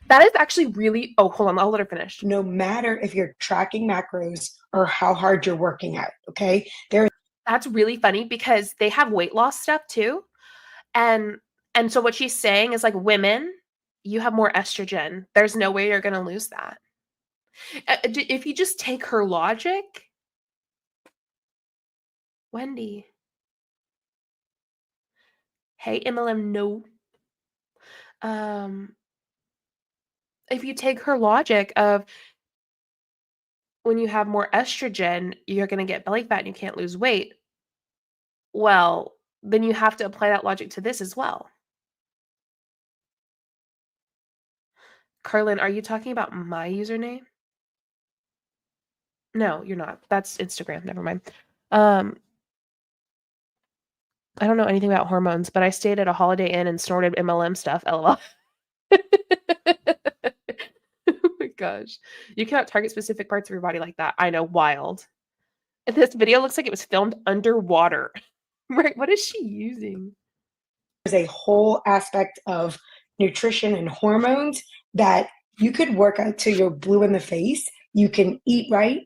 That is actually really, oh, hold on, I'll let her finish. No matter if you're tracking macros or how hard you're working out, okay? That's really funny because they have weight loss stuff too. And so what she's saying is like, women, you have more estrogen. There's no way you're going to lose that. If you just take her logic, Wendy. Hey, MLM, no. If you take her logic of when you have more estrogen, you're going to get belly fat and you can't lose weight. Well, then you have to apply that logic to this as well. Carlin, are you talking about my username? No, you're not. That's Instagram. Never mind. I don't know anything about hormones, but I stayed at a Holiday Inn and snorted MLM stuff. LOL. Oh my gosh. You cannot target specific parts of your body like that. I know, wild. And this video looks like it was filmed underwater. Right? What is she using? There's a whole aspect of nutrition and hormones that you could work out till you're blue in the face. You can eat right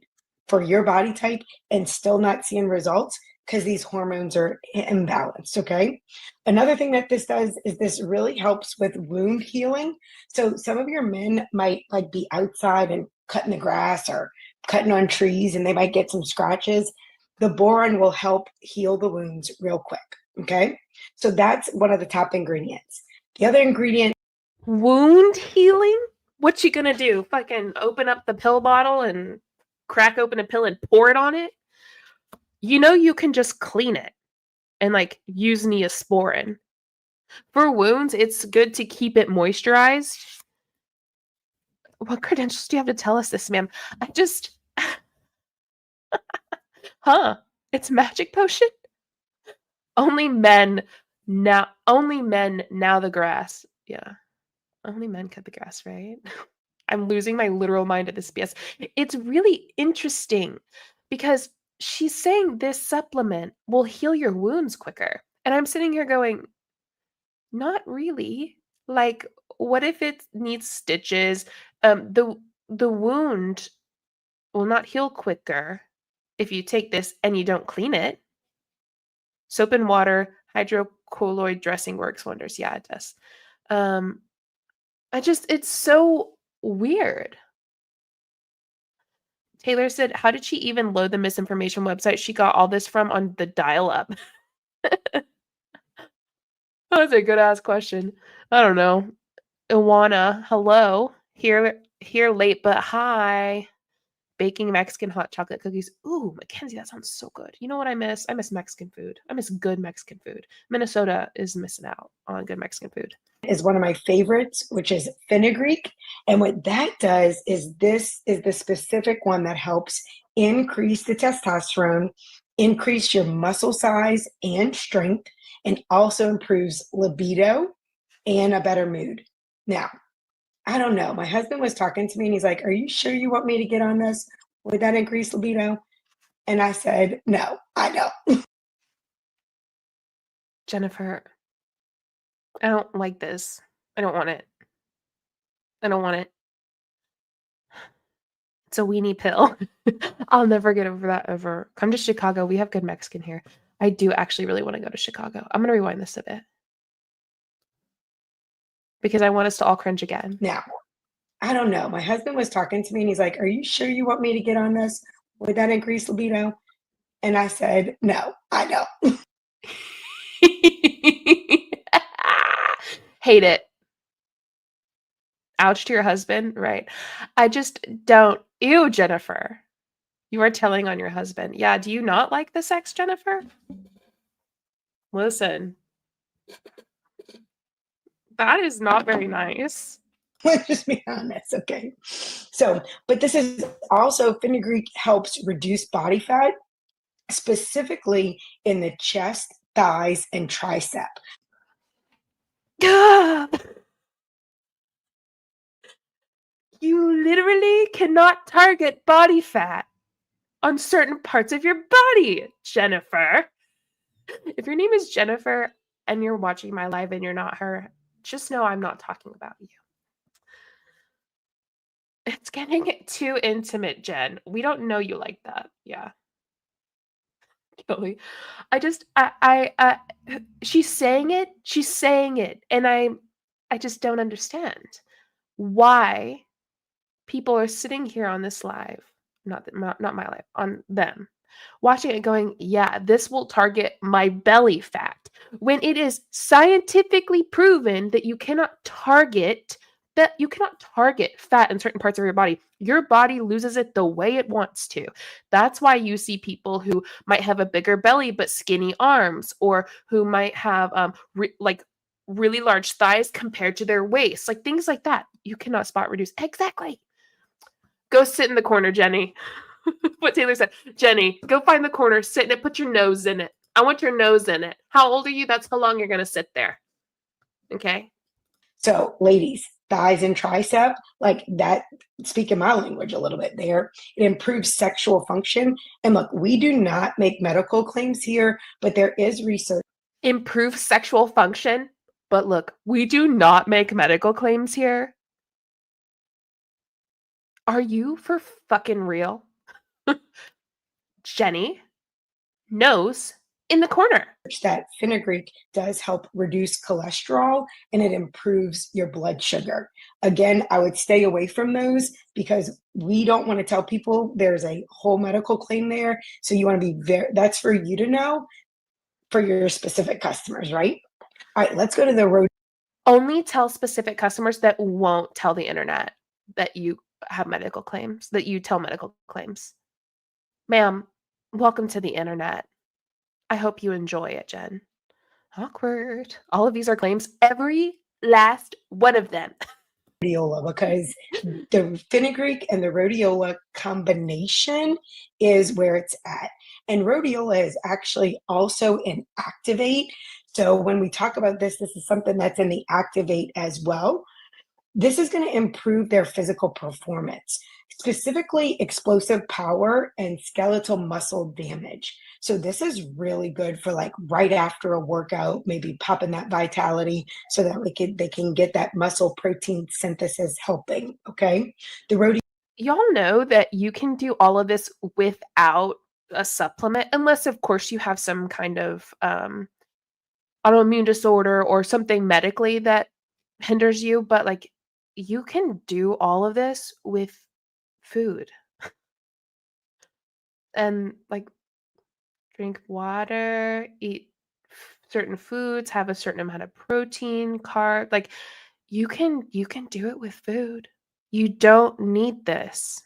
for your body type and still not seeing results because these hormones are imbalanced, okay? Another thing that this does is this really helps with wound healing. So some of your men might like be outside and cutting the grass or cutting on trees and they might get some scratches. The boron will help heal the wounds real quick, okay? So that's one of the top ingredients. The other ingredient, Wound healing? What's she gonna do? Fucking open up the pill bottle and crack open a pill and pour it on it? You know you can just clean it and like use Neosporin. For wounds, it's good to keep it moisturized. What credentials do you have to tell us this, ma'am? I just huh? It's magic potion? Only men now the grass. Yeah. Only men cut the grass, right? I'm losing my literal mind at this BS. It's really interesting because she's saying this supplement will heal your wounds quicker. And I'm sitting here going, not really. Like, what if it needs stitches? The wound will not heal quicker if you take this and you don't clean it. Soap and water, hydrocolloid dressing works wonders. Yeah, it does. It's so weird. Taylor said, how did she even load the misinformation website she got all this from on the dial-up? That's a good-ass question. I don't know. Iwana, hello. Here late, but hi. Baking Mexican hot chocolate cookies. Ooh, Mackenzie, that sounds so good. You know what I miss? I miss Mexican food. I miss good Mexican food. Minnesota is missing out on good Mexican food. is one of my favorites, which is fenugreek. And what that does is this is the specific one that helps increase the testosterone, increase your muscle size and strength, and also improves libido and a better mood. Now, I don't know. My husband was talking to me and he's like, are you sure you want me to get on this? Would that increase libido? And I said, no, I don't. Jennifer, I don't like this. I don't want it. I don't want it. It's a weenie pill. I'll never get over that ever. Come to Chicago. We have good Mexican here. I do actually really want to go to Chicago. I'm going to rewind this a bit because I want us to all cringe again. Now, I don't know. My husband was talking to me and he's like, are you sure you want me to get on this? Would that increase libido? And I said, no, I don't. Hate it. Ouch to your husband, right? I just don't. Ew, Jennifer. You are telling on your husband. Yeah, do you not like the sex, Jennifer? Listen. That is not very nice. Let's just be honest, okay? So, but this is also, fenugreek helps reduce body fat, specifically in the chest, thighs, and tricep. cannot target body fat on certain parts of your body, Jennifer. If your name is Jennifer and you're watching my live and you're not her, just know I'm not talking about you. It's getting too intimate, Jen. We don't know you like that. Yeah. Kelly. She's saying it. And I just don't understand why people are sitting here on this live, not my live, on them, watching it going, yeah, this will target my belly fat, when it is scientifically proven that you cannot target fat in certain parts of your body. Your body loses it the way it wants to. That's why you see people who might have a bigger belly but skinny arms, or who might have really large thighs compared to their waist, like things like that. You cannot spot reduce. Exactly. Go sit in the corner, Jenny. What Taylor said. Jenny, go find the corner, sit in it, put your nose in it. I want your nose in it. How old are you? That's how long you're going to sit there. Okay? So, ladies, thighs and tricep, like that, speaking my language a little bit there, it improves sexual function. And look, we do not make medical claims here, but there is research. Improve sexual function. But look, we do not make medical claims here. Are you for fucking real? Jenny, nose in the corner. That fenugreek does help reduce cholesterol and it improves your blood sugar. Again, I would stay away from those because we don't want to tell people there's a whole medical claim there. So you want to be that's for you to know for your specific customers, right? All right, let's go to the road. Only tell specific customers that won't tell the internet that you have medical claims, that you tell medical claims. Ma'am, welcome to the internet. I hope you enjoy it, Jen. Awkward. All of these are claims. Every last one of them. Rhodiola, because the fenugreek and the rhodiola combination is where it's at. And rhodiola is actually also an activate. So when we talk about this is something that's in the activate as well. This is going to improve their physical performance, specifically explosive power and skeletal muscle damage. So this is really good for like right after a workout, maybe popping that vitality so that they can get that muscle protein synthesis helping. Okay. Y'all know that you can do all of this without a supplement, unless of course you have some kind of autoimmune disorder or something medically that hinders you, but like you can do all of this with food. And like drink water, eat certain foods, have a certain amount of protein, carb. Like you can do it with food. You don't need this.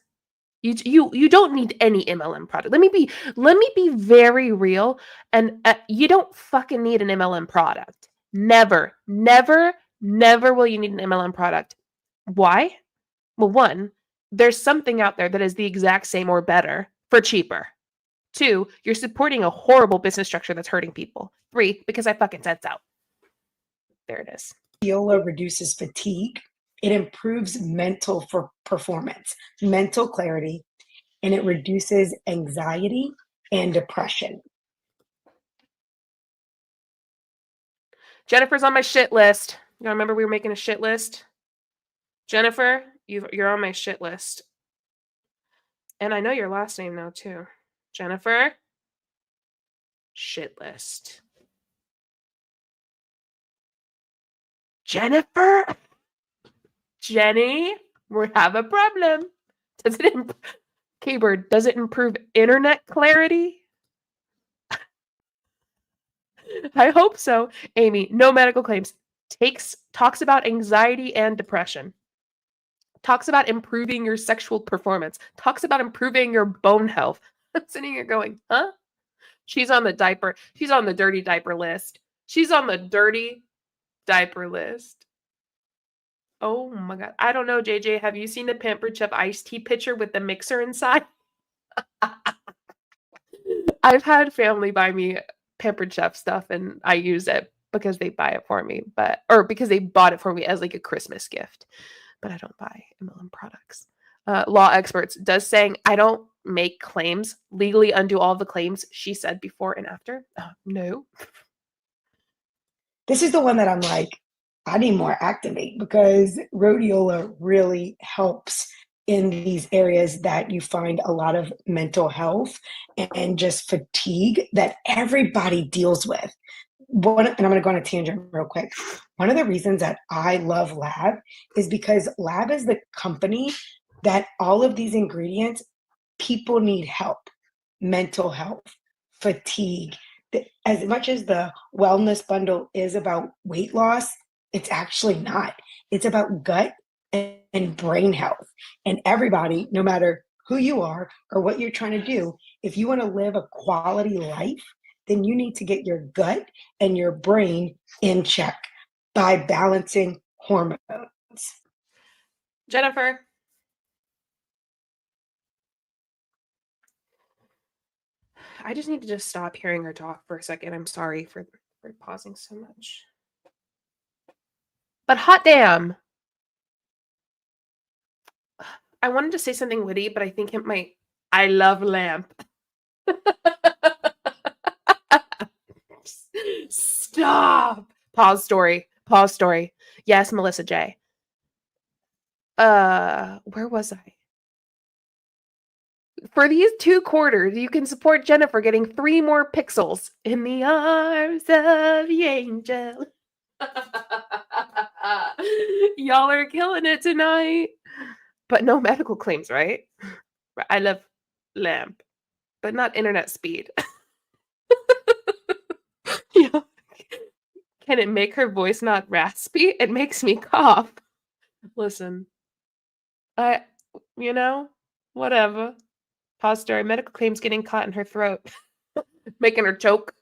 You don't need any MLM product. Let me be very real. And you don't fucking need an MLM product. Never will you need an MLM product. Why? Well, one, there's something out there that is the exact same or better for cheaper. 2, you're supporting a horrible business structure that's hurting people. 3, because I fucking said so. There it is. Rhodiola reduces fatigue. It improves mental performance, mental clarity, and it reduces anxiety and depression. Jennifer's on my shit list. You remember we were making a shit list? Jennifer, you're on my shit list. And I know your last name now, too. Jennifer, shit list. Jennifer? Jenny, we have a problem. K-Bird, does it improve internet clarity? I hope so. Amy, no medical claims. Talks about anxiety and depression. Talks about improving your sexual performance. Talks about improving your bone health. I'm sitting here going, huh? She's on the dirty diaper list. She's on the dirty diaper list. Oh my God. I don't know, JJ. Have you seen the Pampered Chef iced tea pitcher with the mixer inside? I've had family buy me Pampered Chef stuff and I use it because they buy it for me, or because they bought it for me as like a Christmas gift. But I don't buy MLM products. law experts, does saying I don't make claims legally undo all the claims she said before and after? No. This is the one that I'm like, I need more Activate, because rhodiola really helps in these areas that you find a lot of mental health and just fatigue that everybody deals with. And I'm going to go on a tangent real quick. One of the reasons that I love Lab is because Lab is the company that all of these ingredients, people need help, mental health, fatigue. As much as the wellness bundle is about weight loss, it's actually not. It's about gut and brain health. And everybody, no matter who you are or what you're trying to do, if you want to live a quality life, then you need to get your gut and your brain in check by balancing hormones. Jennifer. I just need to just stop hearing her talk for a second. I'm sorry for pausing so much. But hot damn. I wanted to say something witty, but I think it might. I love lamp. Stop. Pause story. Pause story. Yes, Melissa J. Where was I? For these 2 quarters, you can support Jennifer getting 3 more pixels in the arms of the angel. Y'all are killing it tonight. But no medical claims, right? I love lamp, but not internet speed. Yeah. Can it make her voice not raspy? It makes me cough. Listen, whatever. Pause story. Medical claims getting caught in her throat. Making her choke.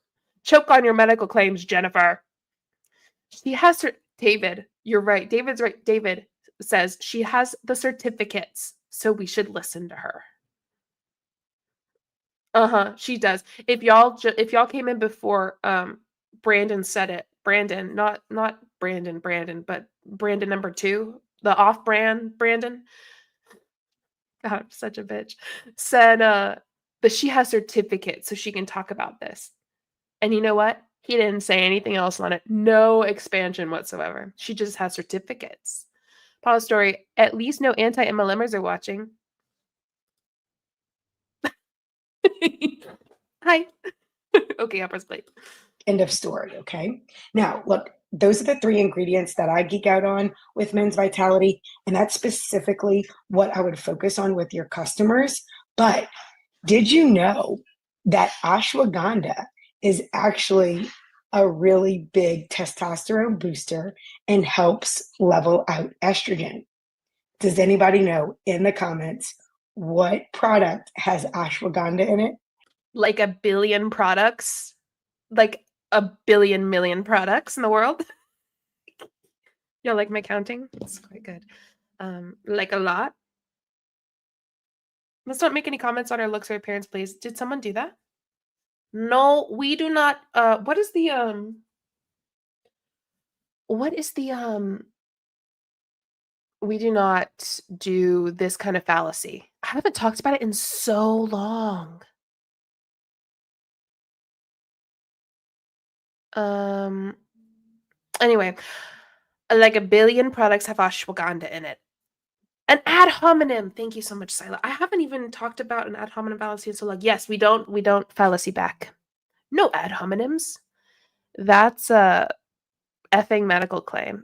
Choke on your medical claims, Jennifer. She has her. David, you're right. David's right. David says she has the certificates, so we should listen to her. She does. If y'all came in before Brandon said it. Brandon, not Brandon, but Brandon number 2, the off-brand Brandon. God, I'm such a bitch. Said that she has certificates so she can talk about this. And you know what? He didn't say anything else on it. No expansion whatsoever. She just has certificates. Pause story. At least no anti-MLMers are watching. Hi. Okay, I'll press play. End of story. Okay. Now, look, those are the 3 ingredients that I geek out on with Men's Vitality. And that's specifically what I would focus on with your customers. But did you know that ashwagandha is actually a really big testosterone booster and helps level out estrogen? Does anybody know in the comments what product has ashwagandha in it? Like a billion products? Like a billion million products in the world? Y'all like my counting? It's quite good. Like a lot? Let's not make any comments on our looks or appearance, please. Did someone do that? No, we do not. What is the we do not do this kind of fallacy. I haven't talked about it in so long. Anyway, like a billion products have ashwagandha in it. An ad hominem. Thank you so much, Sila. I haven't even talked about an ad hominem fallacy in so long. Yes, we don't fallacy back. No ad hominems. That's a effing medical claim.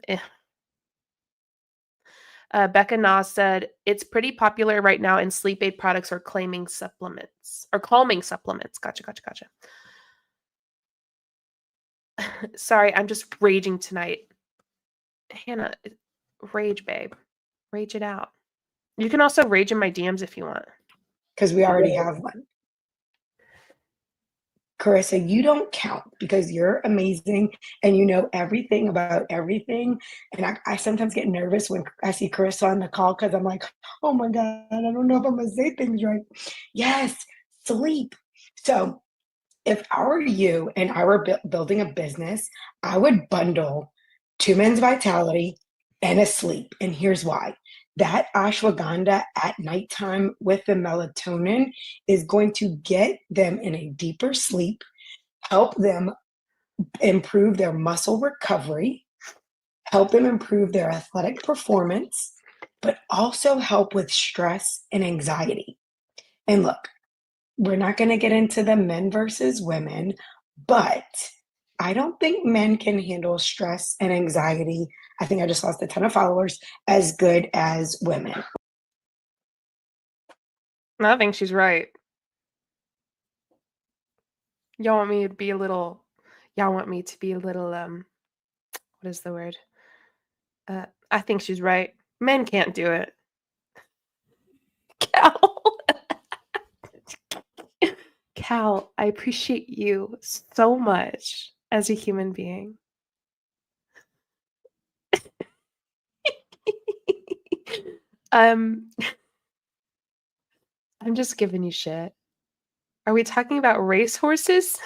Becca Nas said it's pretty popular right now in sleep aid products or calming supplements. Gotcha. Sorry, I'm just raging tonight. Hannah, rage, babe. Rage it out. You can also rage in my DMs if you want. Because we already have one. Carissa, you don't count because you're amazing and you know everything about everything. And I sometimes get nervous when I see Carissa on the call because I'm like, oh my God, I don't know if I'm going to say things right. Yes, sleep. So if I were you and I were building a business, I would bundle 2 Men's Vitality and a sleep. And here's why. that ashwagandha at nighttime with the melatonin is going to get them in a deeper sleep, help them improve their muscle recovery, help them improve their athletic performance, but also help with stress and anxiety. And look, we're not going to get into the men versus women, but I don't think men can handle stress and anxiety. I think I just lost a ton of followers as good as women. I think she's right. Y'all want me to be a little, what is the word? I think she's right. Men can't do it. Cal. Cal, I appreciate you so much as a human being. I'm just giving you shit. Are we talking about racehorses?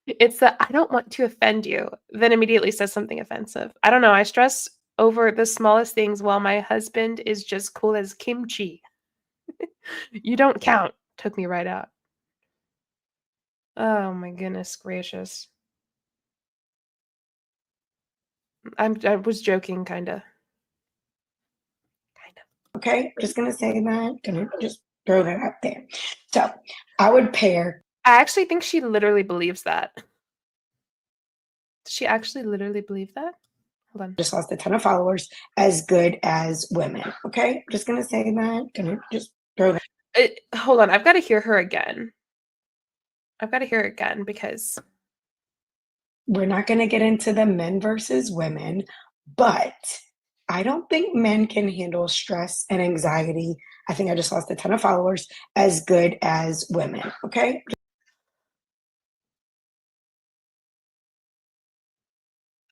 It's that I don't want to offend you, then immediately says something offensive. I don't know. I stress over the smallest things while my husband is just cool as kimchi. You don't count. Took me right out. Oh my goodness gracious. I was joking, kinda. Okay, just gonna say that. Gonna just throw that out there. So I would pair. I actually think she literally believes that. Does she actually literally believe that? Hold on. Just lost a ton of followers as good as women. Okay, just gonna say that. Gonna just throw that. Hold on. I've got to hear her again. Because We're not gonna get into the men versus women, but I don't think men can handle stress and anxiety. I think I just lost a ton of followers as good as women. Okay,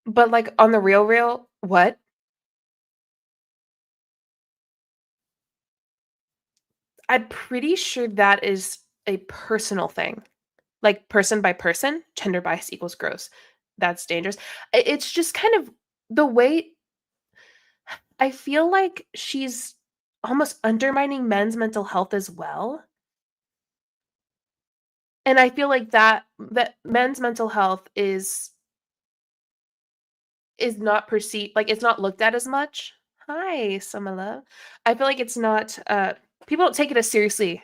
but like on the real, what? I'm pretty sure that is a personal thing. Like person by person, gender bias equals gross. That's dangerous. It's just kind of the way I feel like she's almost undermining men's mental health as well. And I feel like that men's mental health is not perceived, like it's not looked at as much. Hi, Summer Love. I feel like it's not people don't take it as seriously,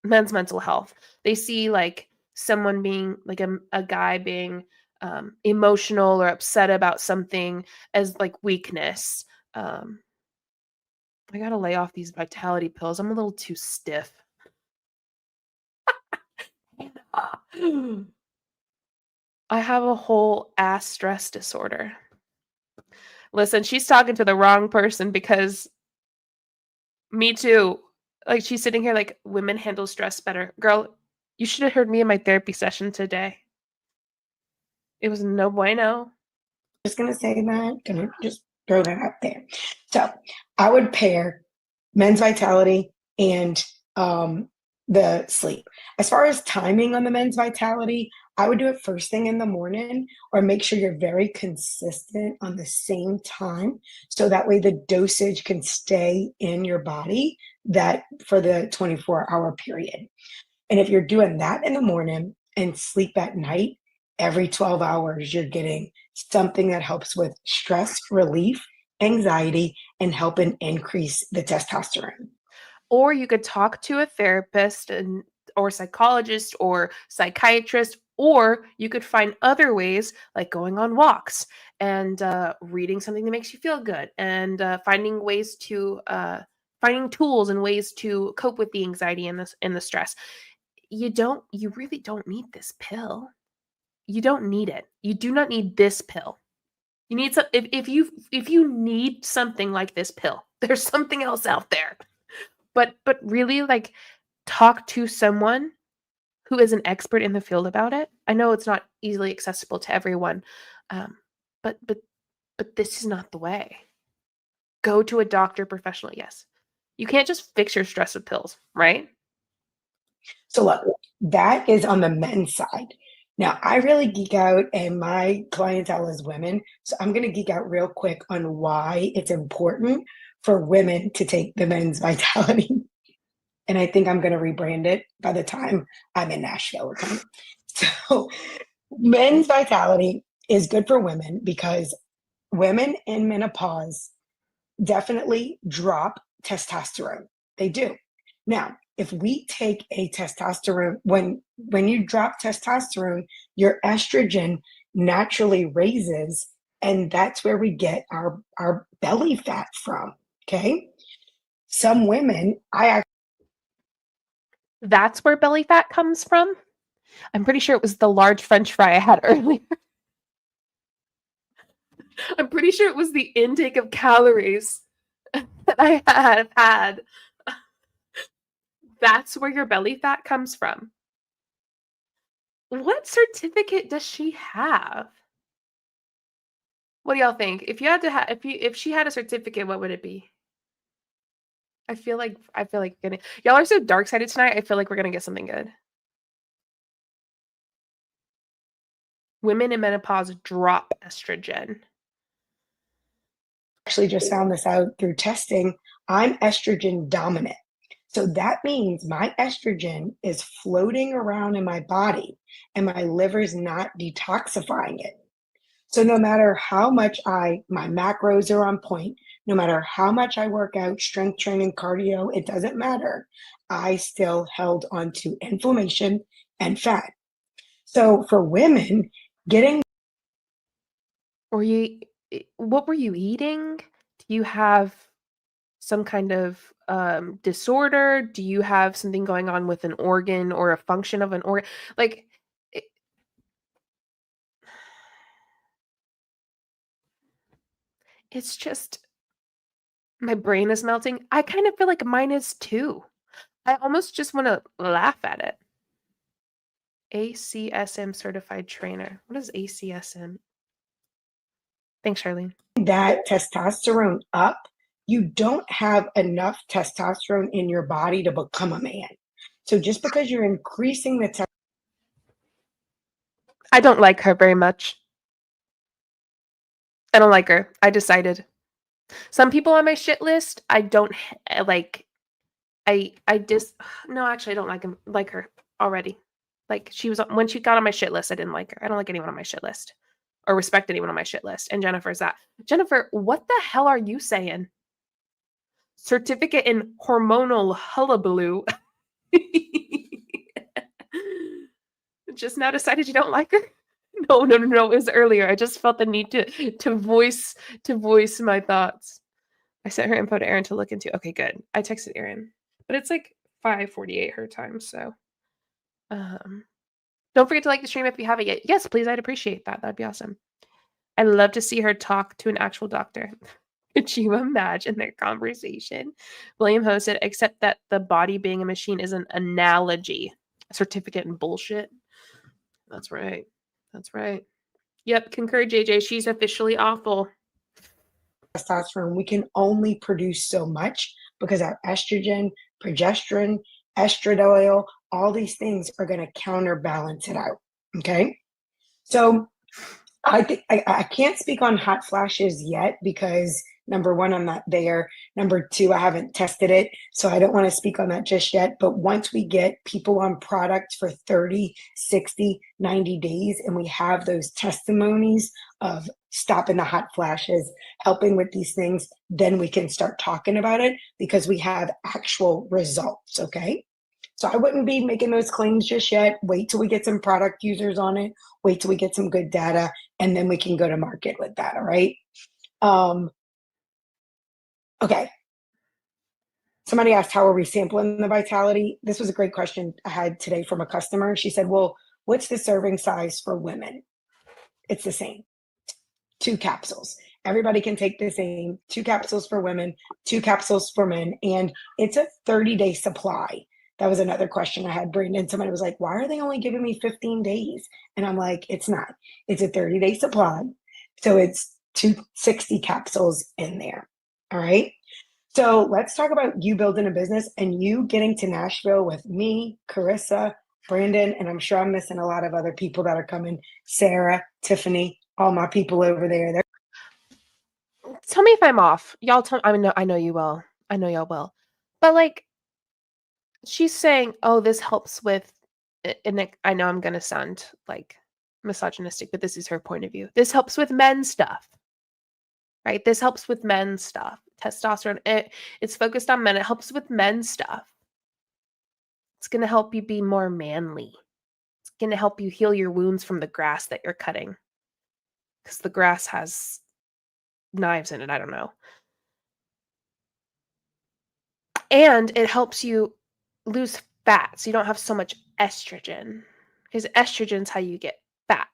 men's mental health. They see like someone being like a guy being emotional or upset about something as like weakness. I gotta lay off these vitality pills. I'm a little too stiff. I have a whole ass stress disorder. Listen, she's talking to the wrong person because me too. Like she's sitting here like women handle stress better. Girl, you should have heard me in my therapy session today. It was no bueno. just gonna say that. Gonna just throw that out there. So I would pair men's vitality and the sleep. As far as timing on the men's vitality, I would do it first thing in the morning or make sure you're very consistent on the same time. So that way the dosage can stay in your body that for the 24-hour period. And if you're doing that in the morning and sleep at night, every 12 hours, you're getting something that helps with stress relief, anxiety, and helping increase the testosterone. Or you could talk to a therapist or psychologist or psychiatrist, or you could find other ways like going on walks and reading something that makes you feel good and finding tools and ways to cope with the anxiety and the stress. You really don't need this pill. You don't need it. You do not need this pill. You need some if you need something like this pill, there's something else out there. But really like talk to someone who is an expert in the field about it. I know it's not easily accessible to everyone. But this is not the way. Go to a doctor professional. Yes. You can't just fix your stress with pills, right? So look, that is on the men's side. Now, I really geek out, and my clientele is women. So I'm going to geek out real quick on why it's important for women to take the men's vitality. And I think I'm going to rebrand it by the time I'm in Nashville. Okay. So, men's vitality is good for women because women in menopause definitely drop testosterone. They do. Now, if we take a testosterone, when you drop testosterone, your estrogen naturally raises, and that's where we get our belly fat from. Okay. Some women, That's where belly fat comes from. I'm pretty sure it was the large French fry I had earlier. I'm pretty sure it was the intake of calories that I have had. That's where your belly fat comes from. What certificate does she have? What do y'all think? If you had to if she had a certificate, what would it be? I feel like y'all are so dark-sided tonight. I feel like we're gonna get something good. Women in menopause drop estrogen. actually just found this out through testing. I'm estrogen dominant. So that means my estrogen is floating around in my body and my liver's not detoxifying it. So no matter how much my macros are on point, no matter how much I work out, strength training, cardio, it doesn't matter. I still held onto inflammation and fat. So for women, getting What were you eating? Do you have some kind of disorder? Do you have something going on with an organ or a function of an organ? Like, it- it's just my brain is melting. I kind of feel like mine is too. I almost just want to laugh at it. ACSM certified trainer. What is ACSM? Thanks, Charlene. that testosterone up, you don't have enough testosterone in your body to become a man. So just because you're increasing the I don't like her very much. I don't like her. I decided. Some people on my shit list, I don't like. I just no, actually, I don't like her already. Like she was when she got on my shit list, I didn't like her. I don't like anyone on my shit list or respect anyone on my shit list. And Jennifer's that. Jennifer, what the hell are you saying? Certificate in hormonal hullabaloo. Just now decided you don't like her? No. It was earlier. I just felt the need to voice my thoughts. I sent her info to Erin to look into. Okay, good. I texted Erin, but it's like 5:48 her time. So, don't forget to like the stream if you haven't yet. Yes, please. I'd appreciate that. That'd be awesome. I'd love to see her talk to an actual doctor. Could you imagine their conversation? William Ho said, except that the body being a machine is an analogy. Certificate and bullshit. That's right. That's right. Yep, concur, JJ. She's officially awful. testosterone, we can only produce so much because our estrogen, progesterone, estradiol, all these things are going to counterbalance it out. Okay. So I think I can't speak on hot flashes yet because number one, I'm not there. Number two, I haven't tested it. So I don't want to speak on that just yet. But once we get people on product for 30, 60, 90 days, and we have those testimonies of stopping the hot flashes, helping with these things, then we can start talking about it because we have actual results. Okay. So I wouldn't be making those claims just yet. Wait till we get some product users on it. Wait till we get some good data, and then we can go to market with that. All right. Okay. Somebody asked, how are we sampling the vitality? This was a great question I had today from a customer. She said, well, what's the serving size for women? It's the same. 2 capsules. Everybody can take the same 2 capsules for women, 2 capsules for men, and it's a 30-day supply. That was another question I had, Brandon. Somebody was like, why are they only giving me 15 days? And I'm like, it's not. It's a 30-day supply. So it's 260 capsules in there. All right. So let's talk about you building a business and you getting to Nashville with me, Carissa, Brandon, and I'm sure I'm missing a lot of other people that are coming. Sarah, Tiffany, all my people over there. Tell me if I'm off. Y'all tell I know you will. I know y'all will. But like she's saying, "Oh, this helps with," and I know I'm going to sound like misogynistic, but this is her point of view. This helps with men's stuff. Right? This helps with men's stuff. Testosterone, it's focused on men. It helps with men's stuff. It's going to help you be more manly. It's going to help you heal your wounds from the grass that you're cutting. Because the grass has knives in it. I don't know. And it helps you lose fat so you don't have so much estrogen. Because estrogen's how you get fat.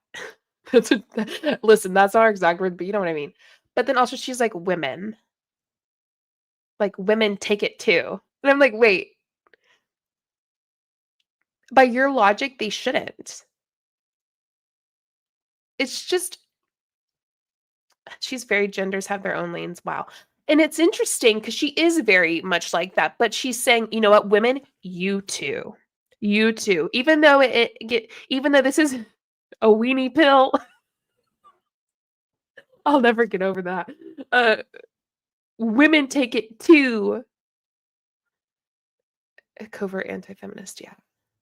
Listen, that's our exact word, but you know what I mean. But then also she's like, women. Like, women take it too. And I'm like, wait. By your logic, they shouldn't. It's just, she's very genders have their own lanes. Wow. And it's interesting because she is very much like that. But she's saying, you know what, women, you too. You too. Even though even though this is a weenie pill, I'll never get over that. Women take it too. A covert anti-feminist, yeah.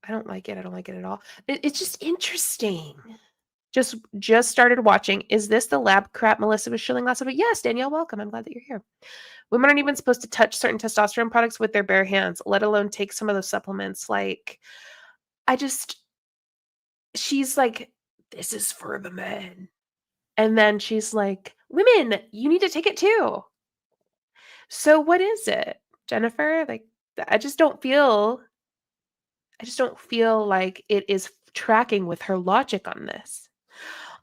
I don't like it. I don't like it at all. It's just interesting. Just started watching. Is this the lab crap Melissa was shilling last week? Yes, Danielle, welcome. I'm glad that you're here. Women aren't even supposed to touch certain testosterone products with their bare hands, let alone take some of those supplements. Like, she's like, this is for the men. And then she's like, women, you need to take it too. So what is it, Jennifer? Like, I just don't feel like it is tracking with her logic on this.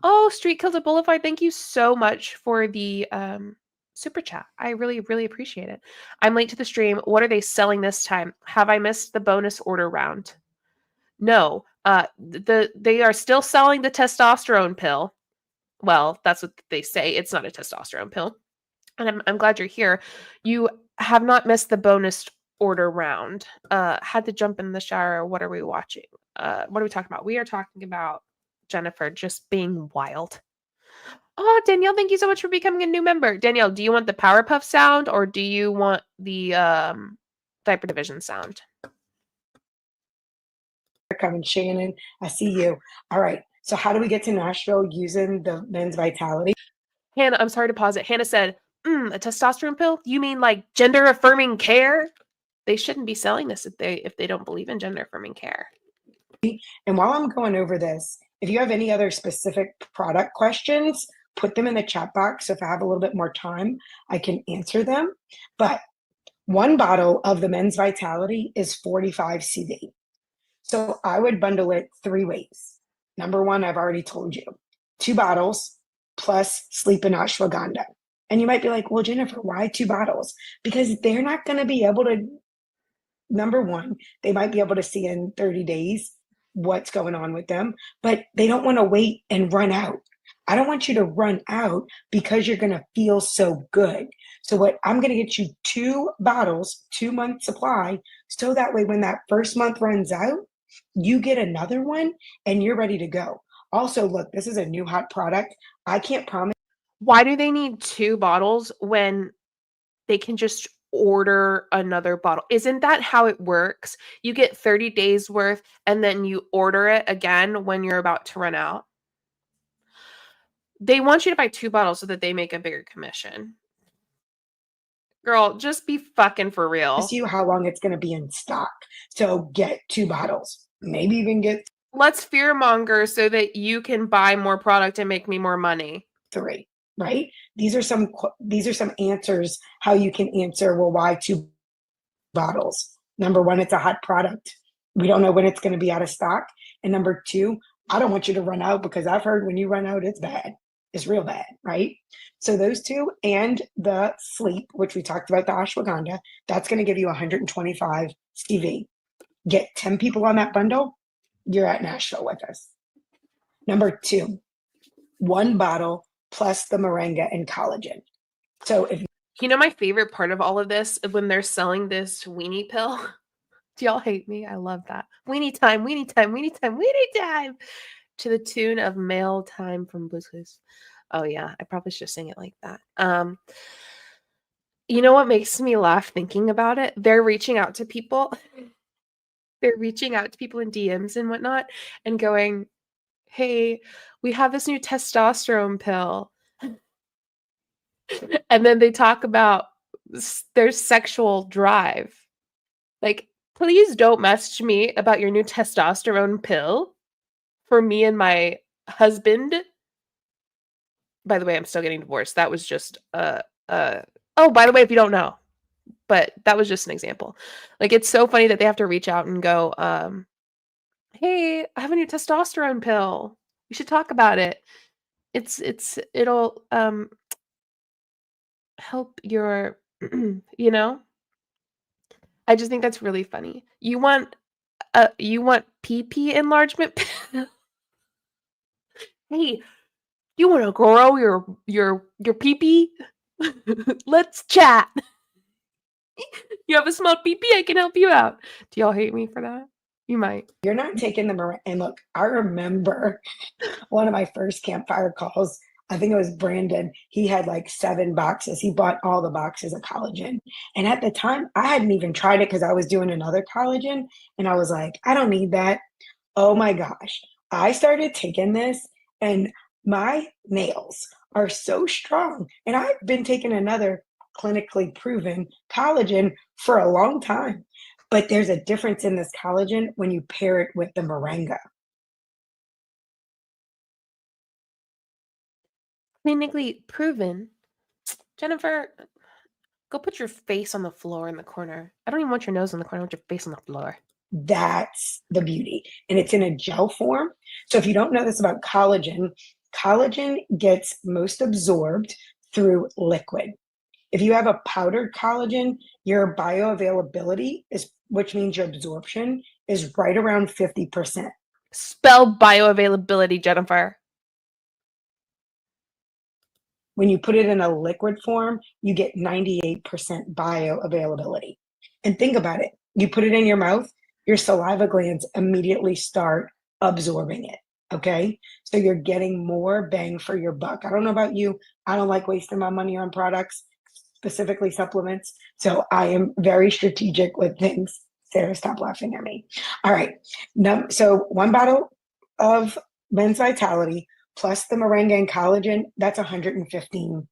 Oh, Street Killed a Boulevard, thank you so much for the super chat. I really, really appreciate it. I'm late to the stream. What are they selling this time? Have I missed the bonus order round? No. They are still selling the testosterone pill. Well, that's what they say. It's not a testosterone pill. And I'm glad you're here. You have not missed the bonus order round. Had to jump in the shower. What are we watching? What are we talking about? We are talking about Jennifer just being wild. Oh, Danielle, thank you so much for becoming a new member. Danielle, do you want the Powerpuff sound or do you want the Diaper Division sound? Coming, Shannon. I see you. All right. So how do we get to Nashville using the men's vitality? Hannah, I'm sorry to pause it. Hannah said, a testosterone pill? You mean like gender affirming care? They shouldn't be selling this if they don't believe in gender affirming care. And while I'm going over this, if you have any other specific product questions, put them in the chat box. So if I have a little bit more time, I can answer them. But one bottle of the men's vitality is 45 CV. So I would bundle it 3 ways. Number one, I've already told you, 2 bottles plus sleep in ashwagandha. And you might be like, well, Jennifer, why 2 bottles? Because they're not going to be able to, number one, they might be able to see in 30 days what's going on with them, but they don't want to wait and run out. I don't want you to run out because you're going to feel so good. So what I'm going to get you 2 bottles, 2-month supply. So that way, when that first month runs out, you get another one and you're ready to go. Also, look, this is a new hot product. I can't promise. Why do they need 2 bottles when they can just order another bottle? Isn't that how it works? You get 30 days worth and then you order it again when you're about to run out. They want you to buy 2 bottles so that they make a bigger commission. Girl, just be fucking for real. You how long it's going to be in stock. So get 2 bottles, maybe even get. Let's fearmonger so that you can buy more product and make me more money. 3, right? These are some answers how you can answer, well, why 2 bottles? Number one, it's a hot product. We don't know when it's going to be out of stock. And number 2, I don't want you to run out because I've heard when you run out, it's bad. It's real bad, right? So those 2 and the sleep, which we talked about, the ashwagandha, that's going to give you 125 CV. Get 10 people on that bundle, you're at Nashville with us. Number 2, 1 bottle plus the moringa and collagen. So if you know, my favorite part of all of this, when they're selling this weenie pill, Do y'all hate me? I love that. Weenie time, weenie time, weenie time, weenie time. To the tune of Mail Time from Blue's Clues. Oh yeah, I probably should sing it like that. You know what makes me laugh thinking about it? They're reaching out to people. They're reaching out to people in DMs and whatnot and going, "Hey, we have this new testosterone pill." And then they talk about their sexual drive. Like, please don't message me about your new testosterone pill for me and my husband. By the way, I'm still getting divorced. That was just oh, by the way, if you don't know, but that was just an example. Like, it's so funny that they have to reach out and go, hey, I have a new testosterone pill. We should talk about it. It'll help your you know? I just think that's really funny. You want PP enlargement? Hey, you want to grow your PP? Let's chat. You have a small PP, I can help you out. Do y'all hate me for that? You might. You're not taking them around. And look, I remember one of my first campfire calls. I think it was Brandon. He had like 7 boxes. He bought all the boxes of collagen. And at the time, I hadn't even tried it because I was doing another collagen. And I was like, I don't need that. Oh my gosh. I started taking this and my nails are so strong. And I've been taking another clinically proven collagen for a long time. But there's a difference in this collagen when you pair it with the moringa. Clinically proven. Jennifer, go put your face on the floor in the corner. I don't even want your nose on the corner. I want your face on the floor. That's the beauty. And it's in a gel form. So if you don't know this about collagen, collagen gets most absorbed through liquid. If you have a powdered collagen, your bioavailability is, which means your absorption is right around 50%. Spell bioavailability, Jennifer. When you put it in a liquid form, you get 98% bioavailability. And think about it. You put it in your mouth, your saliva glands immediately start absorbing it. Okay. So you're getting more bang for your buck. I don't know about you. I don't like wasting my money on products, specifically supplements. So I am very strategic with things. Sarah, stop laughing at me. All right. So 1 bottle of Men's Vitality plus the moringa and collagen, that's 115.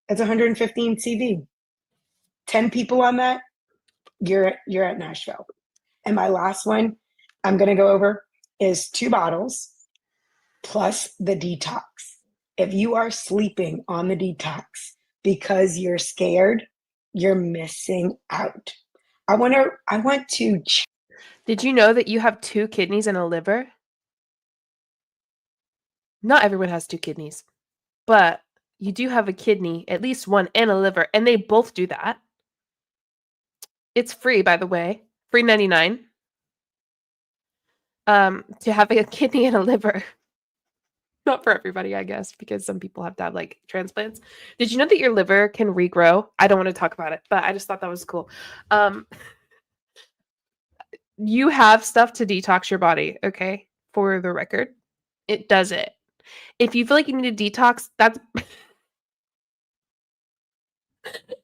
That's 115 CV. 10 people on that, you're at Nashville. And my last one I'm going to go over is 2 bottles plus the detox. If you are sleeping on the detox because you're scared, you're missing out. I want to. Did you know that you have 2 kidneys and a liver? Not everyone has 2 kidneys, but you do have a kidney, at least one, and a liver, and they both do that. It's free, by the way, free 99. To have a kidney and a liver. Not for everybody, I guess, because some people have to have like transplants. Did you know that your liver can regrow? I don't want to talk about it, but I just thought that was cool. You have stuff to detox your body, okay? For the record, it does it. If you feel like you need a detox, that's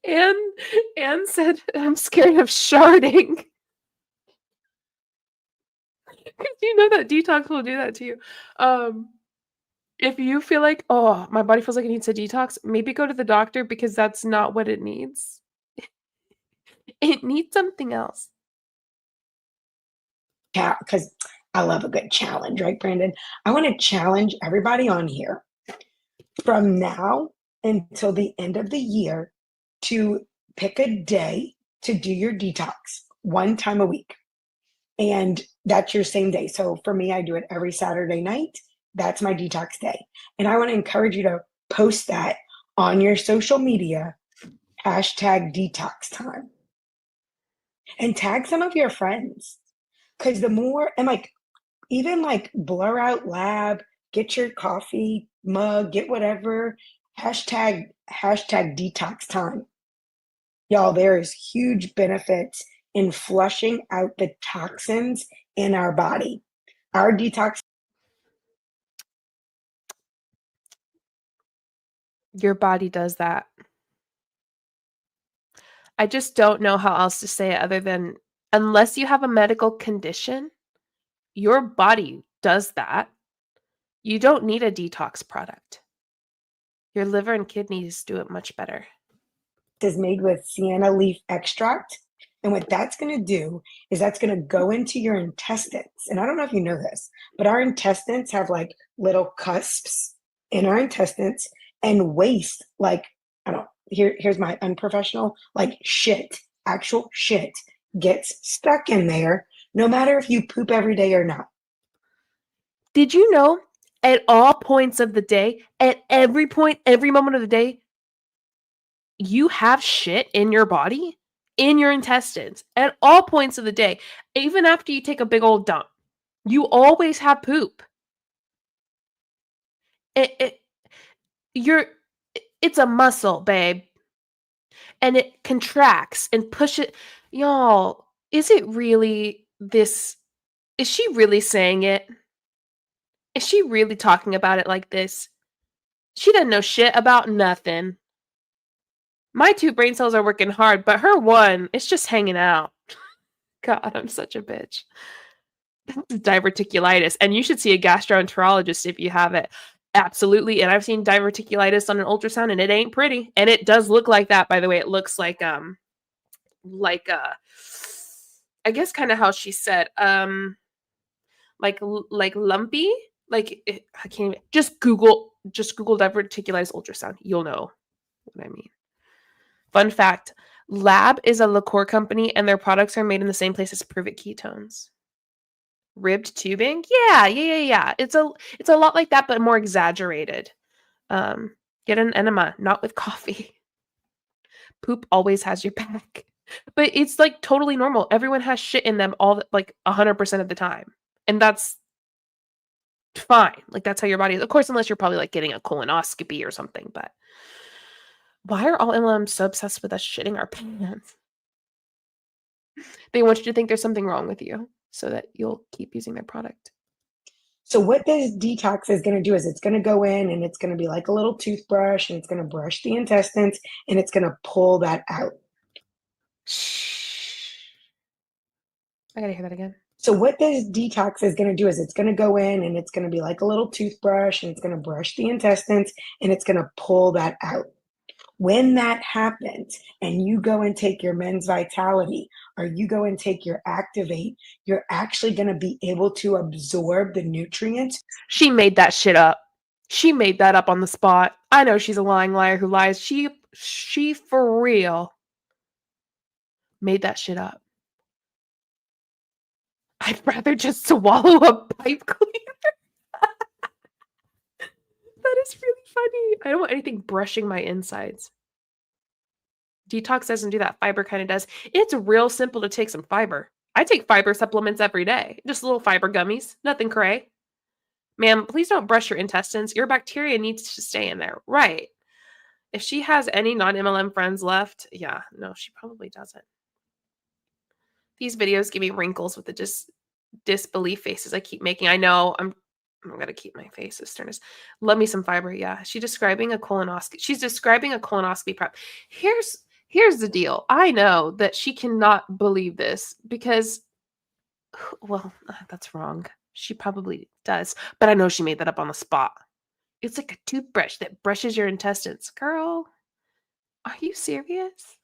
Anne said, I'm scared of sharding. Because you know that detox will do that to you. If you feel like, oh, my body feels like it needs a detox, maybe go to the doctor because that's not what it needs. It needs something else. Yeah, because I love a good challenge, right, Brandon? I want to challenge everybody on here from now until the end of the year to pick a day to do your detox 1 time a week. And that's your same day. So for me, I do it every Saturday night. That's my detox day. And I want to encourage you to post that on your social media, #detox time. And tag some of your friends. Because the more, and like, even like blur out lab, get your coffee mug, get whatever, #detox time. Y'all, there is huge benefits in flushing out the toxins in our body. Our detox. Your body does that. I just don't know how else to say it other than unless you have a medical condition, your body does that. You don't need a detox product. Your liver and kidneys do it much better. Is made with sienna leaf extract. And what that's going to do is that's going to go into your intestines. And I don't know if you know this, but our intestines have like little cusps in our intestines, and waste, like, I don't, here's my unprofessional, like shit, actual shit gets stuck in there no matter if you poop every day or not. Did you know at all points of the day, at every point, every moment of the day, you have shit in your body, in your intestines, at all points of the day, even after you take a big old dump. You always have poop. It's a muscle, babe. And it contracts and pushes. Y'all, is it really this? Is she really saying it? Is she really talking about it like this? She doesn't know shit about nothing. My 2 brain cells are working hard, but her one is just hanging out. God, I'm such a bitch. That's diverticulitis, and you should see a gastroenterologist if you have it. Absolutely, and I've seen diverticulitis on an ultrasound, and it ain't pretty. And it does look like that, by the way. It looks like I guess kind of how she said, like lumpy. Like I can't even, just Google diverticulitis ultrasound. You'll know what I mean. Fun fact: Lab is a liqueur company, and their products are made in the same place as Prove It ketones. Ribbed tubing? Yeah. It's a lot like that, but more exaggerated. Get an enema, not with coffee. Poop always has your back. But it's like totally normal. Everyone has shit in them all like 100% of the time. And that's fine. Like that's how your body is. Of course, unless you're probably like getting a colonoscopy or something, but why are all MLMs so obsessed with us shitting our pants? They want you to think there's something wrong with you so that you'll keep using their product. So what this detox is going to do is it's going to go in and it's going to be like a little toothbrush, and it's going to brush the intestines, and it's going to pull that out. I gotta hear that again. So what this detox is going to do is it's going to go in and it's going to be like a little toothbrush, and it's going to brush the intestines, and it's going to pull that out. When that happens and you go and take your Men's Vitality or you go and take your Activate, you're actually going to be able to absorb the nutrients. She made that shit up. She made that up on the spot. I know she's a lying liar who lies. She for real made that shit up. I'd rather just swallow a pipe cleaner. That is really funny. I don't want anything brushing my insides. Detox doesn't do that. Fiber kind of does. It's real simple to take some fiber. I take fiber supplements every day. Just little fiber gummies. Nothing cray. Ma'am, please don't brush your intestines. Your bacteria needs to stay in there. Right. If she has any non-MLM friends left, yeah, no, she probably doesn't. These videos give me wrinkles with the disbelief faces I keep making. I know I'm gonna keep my face as stern as. Love me some fiber. Yeah, she's describing a colonoscopy. She's describing a colonoscopy prep. Here's the deal. I know that she cannot believe this because, well, that's wrong. She probably does, but I know she made that up on the spot. It's like a toothbrush that brushes your intestines. Girl, are you serious?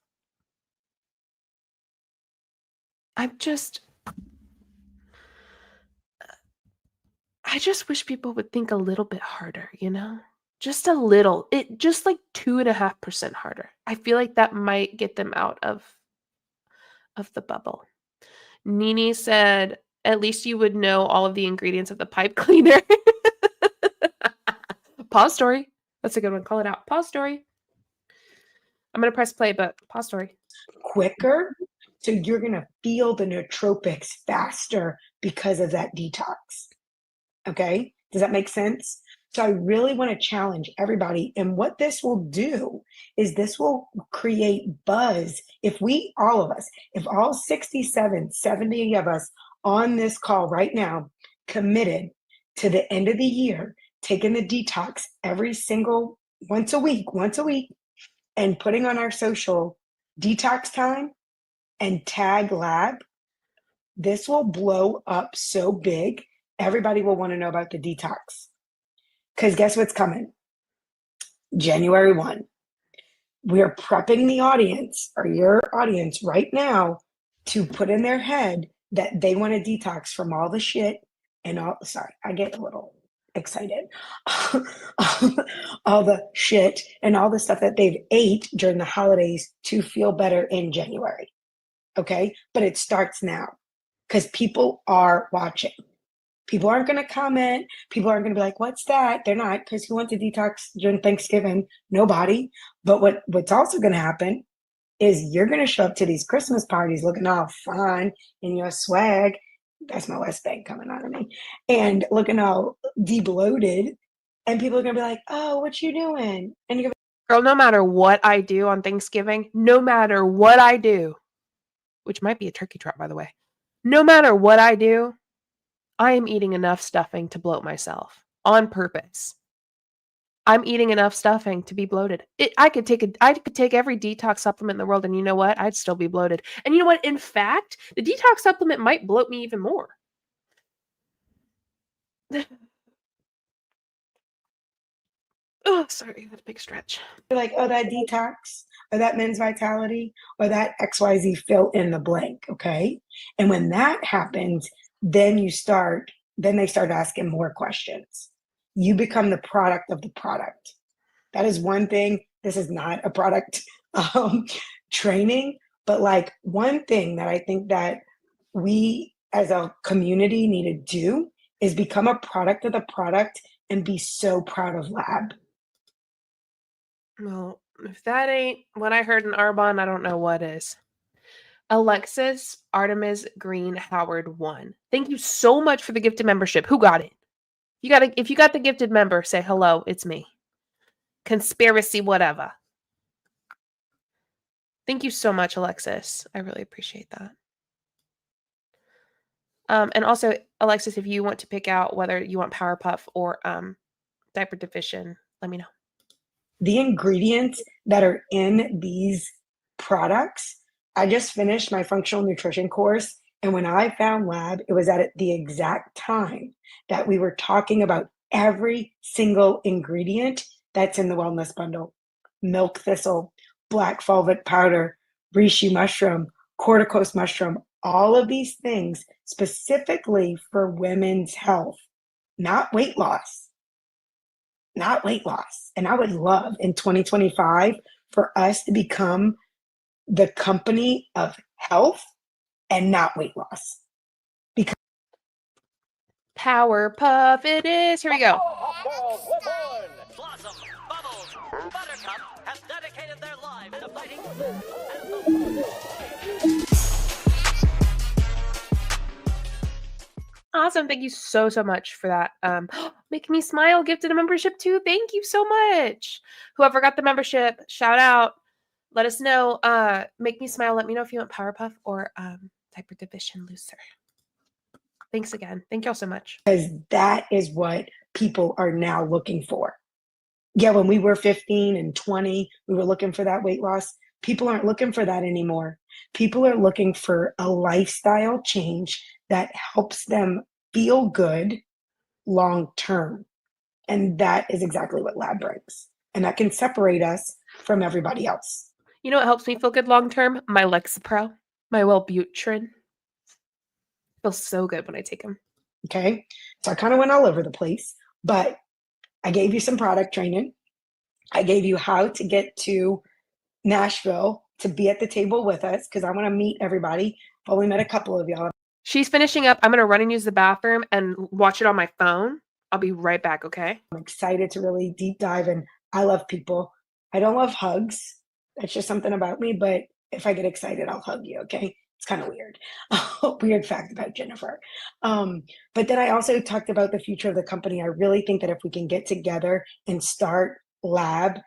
I just wish people would think a little bit harder, you know? Just a little. Just like 2.5% harder. I feel like that might get them out of the bubble. Nini said, at least you would know all of the ingredients of the pipe cleaner. Pause story. That's a good one. Call it out. Pause story. I'm going to press play, but pause story. Quicker. So you're going to feel the nootropics faster because of that detox. Okay? Does that make sense? So I really want to challenge everybody. And what this will do is this will create buzz. If we, all of us, if all 67, 70 of us on this call right now committed to the end of the year, taking the detox every single once a week, and putting on our social detox time and tag lab, this will blow up so big. Everybody will want to know about the detox. Because guess what's coming? January 1. We are prepping the audience or your audience right now to put in their head that they want to detox from all the shit and all, sorry, I get a little excited. All the shit and all the stuff that they've ate during the holidays to feel better in January. Okay. But it starts now because people are watching. People aren't going to comment. People aren't going to be like, what's that? They're not, because who wants to detox during Thanksgiving? Nobody. But what's also going to happen is you're going to show up to these Christmas parties looking all fine in your swag. That's my West Bank coming out of me. And looking all de-bloated. And people are going to be like, oh, what you doing? And you're going to Girl, no matter what I do on Thanksgiving, no matter what I do, which might be a turkey trot, by the way, no matter what I do, I am eating enough stuffing to bloat myself on purpose. I'm eating enough stuffing to be bloated. I could take every detox supplement in the world, and you know what? I'd still be bloated. And you know what? In fact, the detox supplement might bloat me even more. Oh, sorry, that's a big stretch. be like, oh, that detox or that men's vitality or that XYZ fill in the blank. Okay. And when that happens, then they start asking more questions. You become the product of the product. That is one thing. This is not a product training, but like one thing that I think that we as a community need to do is become a product of the product and be so proud of Lab. Well, if that ain't what I heard in Arbonne, I don't know what is. Alexis Artemis Green Howard 1. Thank you so much for the gifted membership. Who got it? If you got the gifted member, say hello, it's me. Conspiracy whatever. Thank you so much, Alexis. I really appreciate that. And also, Alexis, if you want to pick out whether you want Powerpuff or diaper deficient, let me know. The ingredients that are in these products, I just finished my functional nutrition course. And when I found Lab, it was at the exact time that we were talking about every single ingredient that's in the wellness bundle. Milk thistle, black velvet powder, reishi mushroom, corticose mushroom, all of these things specifically for women's health, not weight loss. Not weight loss. And I would love in 2025 for us to become the company of health and not weight loss. Because Powerpuff it is. Here we go. Blossom, Bubbles, Buttercup have dedicated their lives to fighting sin and Awesome. Thank you so much for that. Make me smile, gifted a membership too. Thank you so much. Whoever got the membership, shout out. Let us know. Make me smile. Let me know if you want Powerpuff or diaper deficient looser. Thanks again. Thank y'all so much. because that is what people are now looking for. Yeah, when we were 15 and 20, we were looking for that weight loss. People aren't looking for that anymore. People are looking for a lifestyle change that helps them feel good long term. And that is exactly what Lab brings. And that can separate us from everybody else. You know what helps me feel good long term? My Lexapro, my Wellbutrin. Feels so good when I take them. Okay. So I kind of went all over the place, but I gave you some product training. I gave you how to get to Nashville to be at the table with us because I want to meet everybody. I've only met a couple of y'all. She's finishing up. I'm going to run and use the bathroom and watch it on my phone. I'll be right back, okay? I'm excited to really deep dive, and I love people. I don't love hugs. That's just something about me, but if I get excited, I'll hug you, okay? It's kind of weird. Weird fact about Jennifer. But then I also talked about the future of the company. I really think that if we can get together and start lab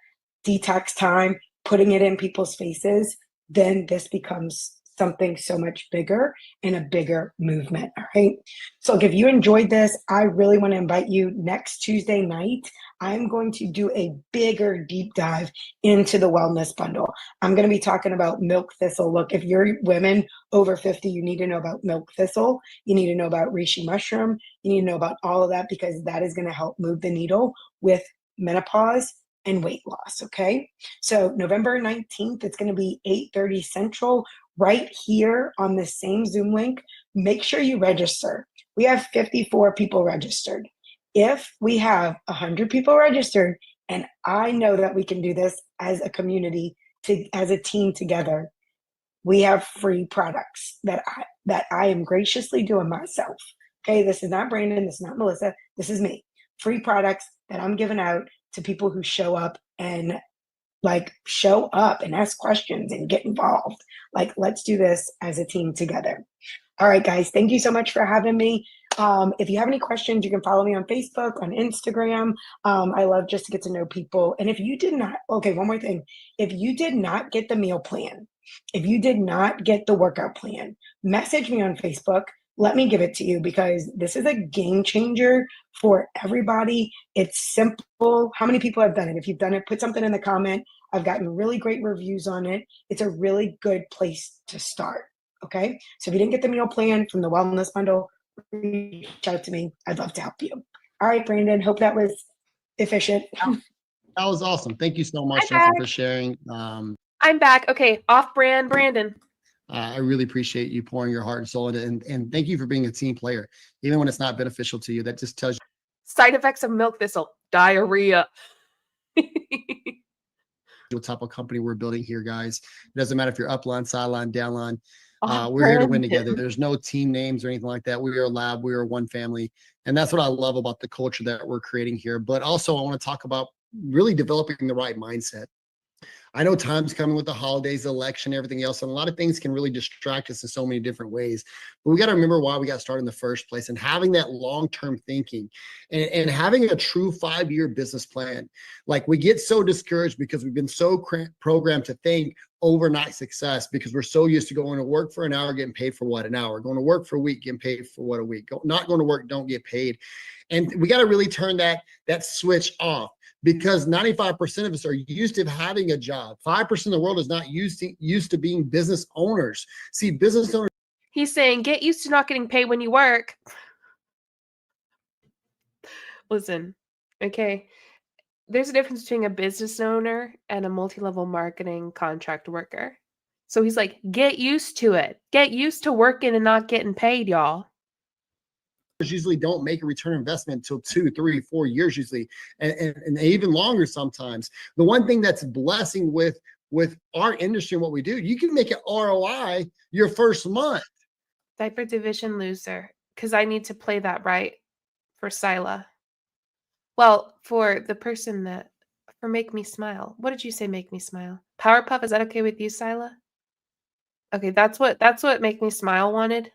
detox time, putting it in people's faces, then this becomes something so much bigger and a bigger movement. All right. So if you enjoyed this, I really want to invite you next Tuesday night. I'm going to do a bigger deep dive into the wellness bundle. I'm going to be talking about milk thistle. Look, if you're women over 50, you need to know about milk thistle. You need to know about reishi mushroom. You need to know about all of that because that is going to help move the needle with menopause and weight loss. Okay. So November 19th, it's going to be 8:30 Central right here on the same Zoom link. Make sure you register. We have 54 people registered. If we have 100 people registered, and I know that we can do this as a community, as a team together, we have free products that I am graciously doing myself. Okay, this is not Brandon, this is not Melissa, this is me. Free products that I'm giving out to people who show up and ask questions and get involved. Like, let's do this as a team together. All right, guys, thank you so much for having me. If you have any questions, you can follow me on Facebook, on Instagram. I love just to get to know people. And if you did not, okay, one more thing. If you did not get the meal plan, if you did not get the workout plan, message me on Facebook. Let me give it to you because this is a game changer for everybody. It's simple. How many people have done it? If you've done it, put something in the comment. I've gotten really great reviews on it. It's a really good place to start. Okay. So if you didn't get the meal plan from the wellness bundle, reach out to me. I'd love to help you. All right, Brandon. Hope that was efficient. That was awesome. Thank you so much, I'm Jennifer, back. for sharing. I'm back. Okay, off-brand Brandon. I really appreciate you pouring your heart and soul into it, and thank you for being a team player, even when it's not beneficial to you. That just tells you Side effects of milk thistle: diarrhea. what type of company we're building here, guys. It doesn't matter if you're upline, sideline, downline. Oh, We're here to win Brandon. together. There's no team names or anything like that. We are a lab. We are one family. And that's what I love about the culture that we're creating here. But also, I want to talk about really developing the right mindset. I know time's coming with the holidays, election, everything else, and a lot of things can really distract us in so many different ways. But we got to remember why we got started in the first place and having that long-term thinking and having a true 5-year business plan. Like, we get so discouraged because we've been so programmed to think overnight success because we're so used to going to work for an hour, getting paid for what? An hour. Going to work for a week, getting paid for what? A week. Not going to work, don't get paid. And we got to really turn that switch off, because 95% of us are used to having a job. 5% of the world is not used to being business owners. See, business owners. He's saying, get used to not getting paid when you work. Listen, okay. There's a difference between a business owner and a multi-level marketing contract worker. So he's like, get used to it. Get used to working and not getting paid, y'all. Usually don't make a return on investment until 2, 3, 4 years usually, and even longer sometimes. The one thing that's blessing with our industry and what we do, you can make an ROI your first month. Diaper division loser, because I need to play that right for Sila. Well, for the person that, for Make Me Smile. What did you say, Make Me Smile? Powerpuff, is that okay with you, Sila? Okay, that's what Make Me Smile wanted.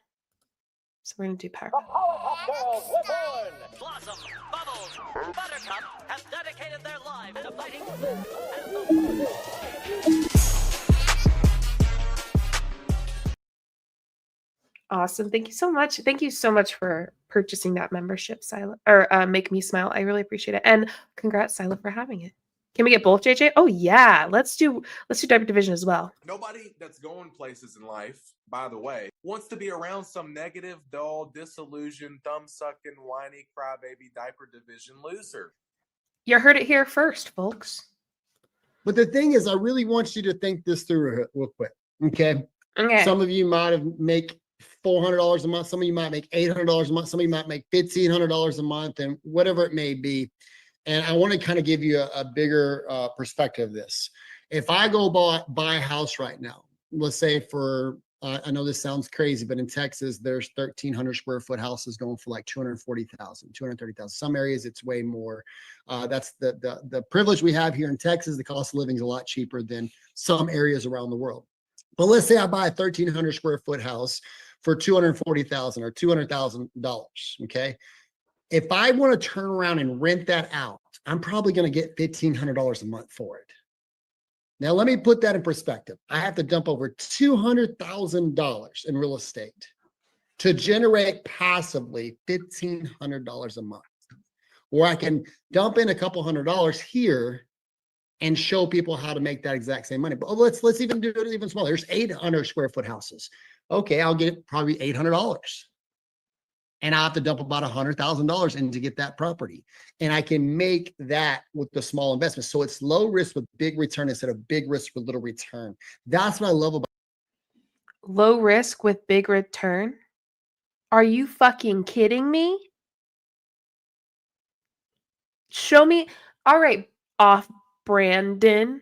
So we're gonna do Powerpuff. Powerpuff Girls were born! Blossom, Bubbles, Buttercup have dedicated their lives to fighting sin and Awesome. Thank you so much. Thank you so much for purchasing that membership, Sila, or Make Me Smile. I really appreciate it. And congrats, Sila, for having it. Can we get both, JJ? Oh yeah. Let's do Diaper Division as well. Nobody that's going places in life, by the way, wants to be around some negative, dull, disillusioned, thumb-sucking, whiny, crybaby, diaper division loser. You heard it here first, folks. But the thing is, I really want you to think this through real quick. Okay. Okay. Some of you might make $400 a month. Some of you might make $800 a month. Some of you might make $1,500 a month, and whatever it may be. And I want to kind of give you a bigger perspective of this. If I go buy a house right now, let's say for, I know this sounds crazy, but in Texas, there's 1,300 square foot houses going for like $240,000, $230,000. Some areas it's way more. That's the privilege we have here in Texas. The cost of living is a lot cheaper than some areas around the world. But let's say I buy a 1,300 square foot house for $240,000 or $200,000. Okay. If I want to turn around and rent that out, I'm probably going to get $1,500 a month for it. Now, let me put that in perspective. I have to dump over $200,000 in real estate to generate passively $1,500 a month, or I can dump in a couple $100 here and show people how to make that exact same money. But let's even do it even smaller. There's 800 square foot houses. Okay, I'll get probably $800. And I have to dump about $100,000 in to get that property. And I can make that with the small investment. So it's low risk with big return instead of big risk with little return. That's what I love about Low risk with big return? Are you fucking kidding me? Show me. All right, off Brandon.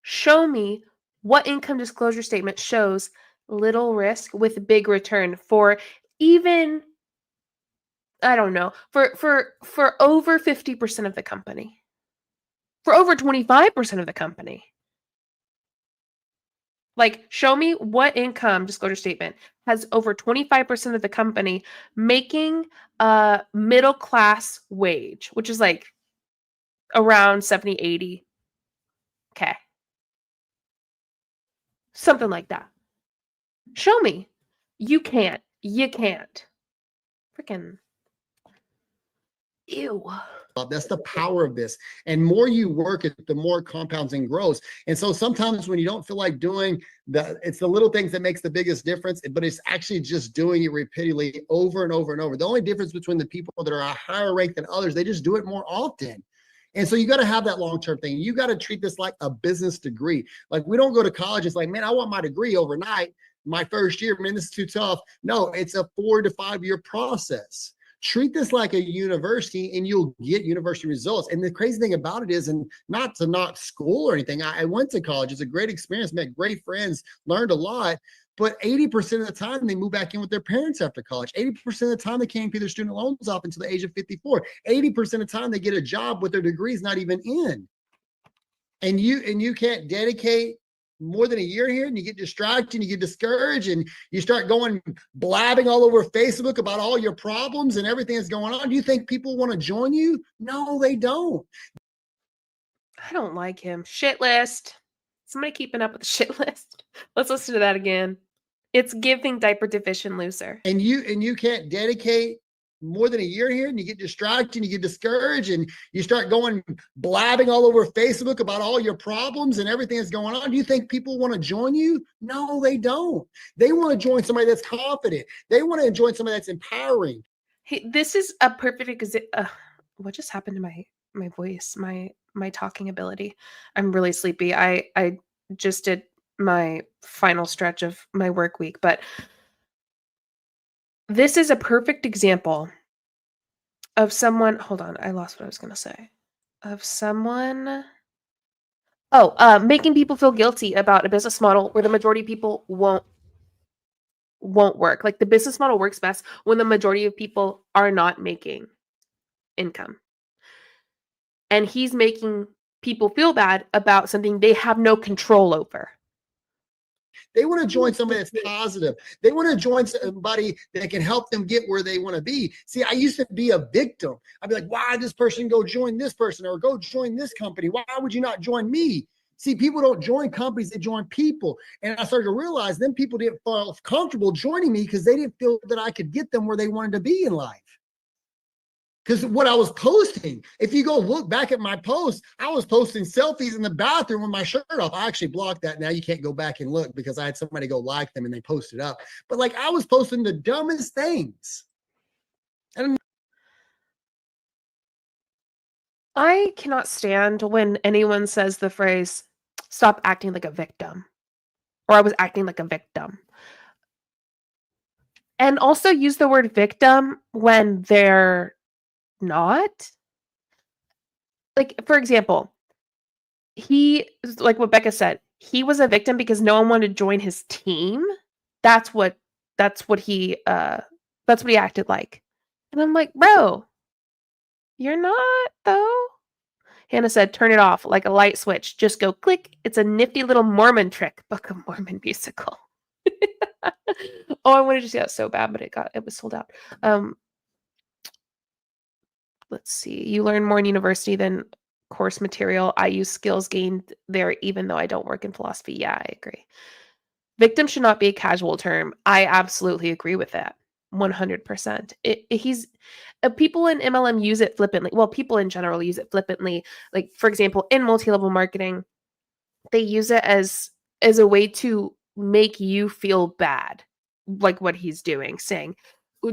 Show me what income disclosure statement shows little risk with big return for even, I don't know, for over 50% of the company. For over 25% of the company. Like, show me what income disclosure statement has over 25% of the company making a middle class wage, which is like around 70, 80. Okay. Something like that. Show me. You can't. You can't. Freaking. Ew. that's the power of this. And more you work it, the more compounds and grows. And so sometimes when you don't feel like doing it's the little things that makes the biggest difference, but it's actually just doing it repeatedly over and over and over. The only difference between the people that are a higher rank than others, they just do it more often. And so you got to have that long-term thing. You got to treat this like a business degree. Like, we don't go to college. It's like, man, I want my degree overnight. My first year, man, this is too tough. No, it's a 4 to 5 year process. Treat this like a university and you'll get university results. And the crazy thing about it is, and not to knock school or anything, I went to college. It's a great experience, met great friends, learned a lot. But 80% of the time, they move back in with their parents after college. 80% of the time, they can't pay their student loans off until the age of 54. 80% of the time, they get a job with their degrees not even in. And you can't dedicate more than a year here, and you get distracted and you get discouraged and you start going blabbing all over Facebook about all your problems and everything that's going on. Do you think people want to join you? No, they don't. I don't like him. Shit list. Somebody keeping up with the shit list. Let's listen to that again. It's giving diaper division loser. And you can't dedicate more than a year here, and you get distracted and you get discouraged and you start going blabbing all over Facebook about all your problems and everything that's going on. Do you think people want to join you? No, they don't. They want to join somebody that's confident. They want to join somebody that's empowering. Hey, this is a perfect example. What just happened to my voice, my talking ability? I'm really sleepy. I just did my final stretch of my work week, but this is a perfect example of someone. Hold on, I lost what I was going to say. Of someone. Making people feel guilty about a business model where the majority of people won't work. Like, the business model works best when the majority of people are not making income. And he's making people feel bad about something they have no control over. They want to join somebody that's positive. They want to join somebody that can help them get where they want to be. See, I used to be a victim. I'd be like, why did this person go join this person or go join this company? Why would you not join me? See, people don't join companies, they join people. And I started to realize then people didn't feel comfortable joining me because they didn't feel that I could get them where they wanted to be in life. Because what I was posting, if you go look back at my posts, I was posting selfies in the bathroom with my shirt off. I actually blocked that. Now you can't go back and look because I had somebody go like them and they posted up. But like, I was posting the dumbest things. I cannot stand when anyone says the phrase, stop acting like a victim, or I was acting like a victim. And also use the word victim when they're not. Like, for example, he, like what Becca said, he was a victim because no one wanted to join his team. That's what he acted like. And I'm like, bro, you're not though. Hannah said, turn it off like a light switch. Just go click. It's a nifty little Mormon trick. Book of Mormon musical. Oh, I wanted to see that so bad, but it was sold out. Let's see. You learn more in university than course material. I use skills gained there, even though I don't work in philosophy. Yeah, I agree. Victim should not be a casual term. I absolutely agree with that. 100%. People in MLM use it flippantly. Well, people in general use it flippantly. Like, for example, in multi-level marketing, they use it as a way to make you feel bad, like what he's doing, saying,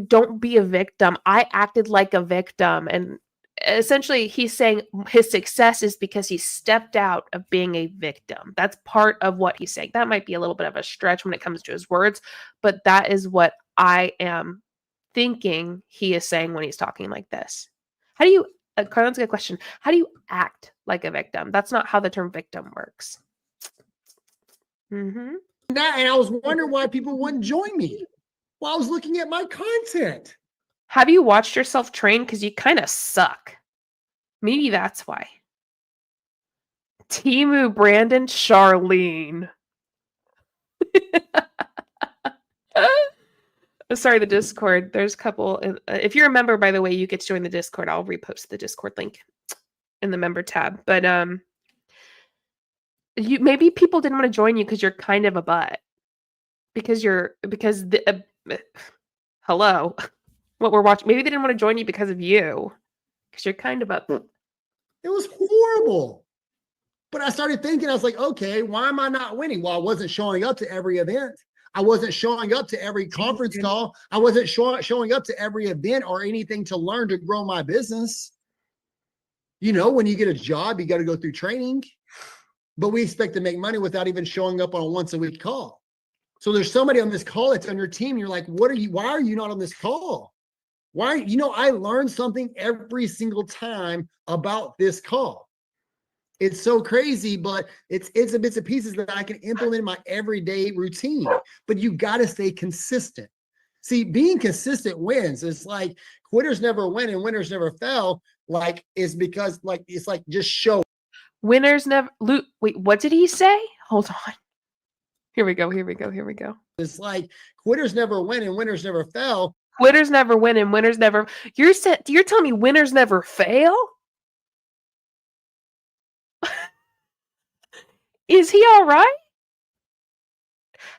don't be a victim. I acted like a victim. And essentially he's saying his success is because he stepped out of being a victim. That's part of what he's saying. That might be a little bit of a stretch when it comes to his words, but that is what I am thinking he is saying when he's talking like this. How do you, Carlin's a good question. How do you act like a victim? That's not how the term victim works. Mm-hmm. And I was wondering why people wouldn't join me while I was looking at my content. Have you watched yourself train? Because you kind of suck. Maybe that's why. Timu, Brandon, Charlene. Sorry, the Discord. There's a couple. If you're a member, by the way, you get to join the Discord. I'll repost the Discord link in the member tab. But maybe people didn't want to join you because you're kind of a butt. Hello, what we're watching. Maybe they didn't want to join you because of you, because you're kind of a. It was horrible. But I started thinking, I was like, okay, why am I not winning? Well, I wasn't showing up to every event. I wasn't showing up to every conference call. I wasn't showing up to every event or anything to learn to grow my business. You know, when you get a job, you got to go through training. But we expect to make money without even showing up on a once-a-week call. So there's somebody on this call that's on your team. You're like, why are you not on this call? Why? You know, I learned something every single time about this call. It's so crazy, but it's a bits and pieces that I can implement in my everyday routine. But you got to stay consistent. See, being consistent wins. It's like quitters never win and winners never fail. Like, it's because it's like just show. Winners never lose. Wait, what did he say? Hold on. Here we go. It's like quitters never win and winners never fail. Quitters never win and winners never. You're telling me winners never fail? Is he all right?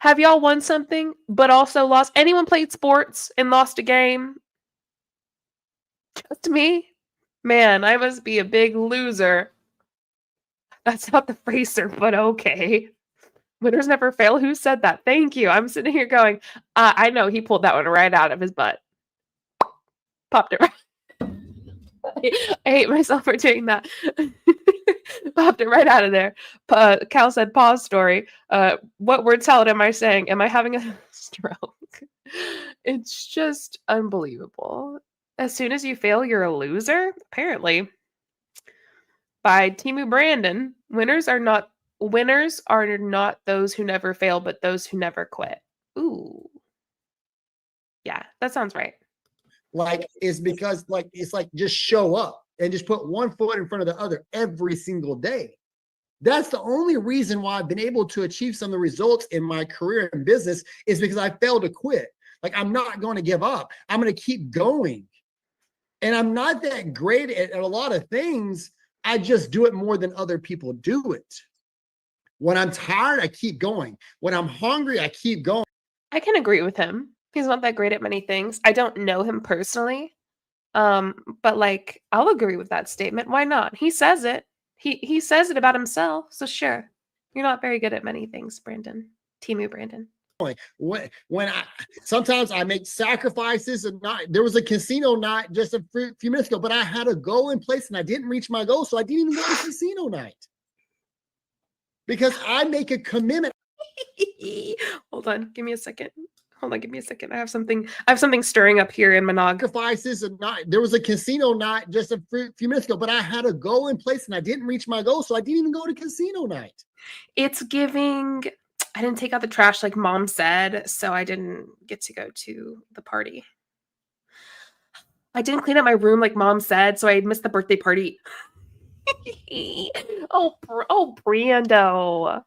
Have y'all won something but also lost? Anyone played sports and lost a game? Just me? Man, I must be a big loser. That's not the phraser, but okay. Winners never fail. Who said that? Thank you. I'm sitting here going, I know he pulled that one right out of his butt. Popped it right. I hate myself for doing that. Popped it right out of there. Cal said, pause story. What word salad am I saying? Am I having a stroke? It's just unbelievable. As soon as you fail, you're a loser? Apparently. By Timu Brandon, winners are not those who never fail, but those who never quit. Ooh. Yeah, that sounds right. Like, it's because it's like just show up and just put one foot in front of the other every single day. That's the only reason why I've been able to achieve some of the results in my career and business, is because I failed to quit. Like, I'm not going to give up. I'm going to keep going. And I'm not that great at a lot of things. I just do it more than other people do it. When I'm tired, I keep going. When I'm hungry, I keep going. I can agree with him. He's not that great at many things. I don't know him personally. But like, I'll agree with that statement. Why not? He says it. He says it about himself. So sure. You're not very good at many things, Brandon. Timu Brandon. When sometimes I make sacrifices, and there was a casino night just a few minutes ago, but I had a goal in place and I didn't reach my goal, so I didn't even go to casino night because I make a commitment. Hold on, give me a second. I have something stirring up here in Monog. Sacrifices, and there was a casino night just a few minutes ago, but I had a goal in place and I didn't reach my goal, so I didn't even go to casino night. It's giving. I didn't take out the trash like mom said, so I didn't get to go to the party. I didn't clean up my room like mom said, so I missed the birthday party. Oh, Brando.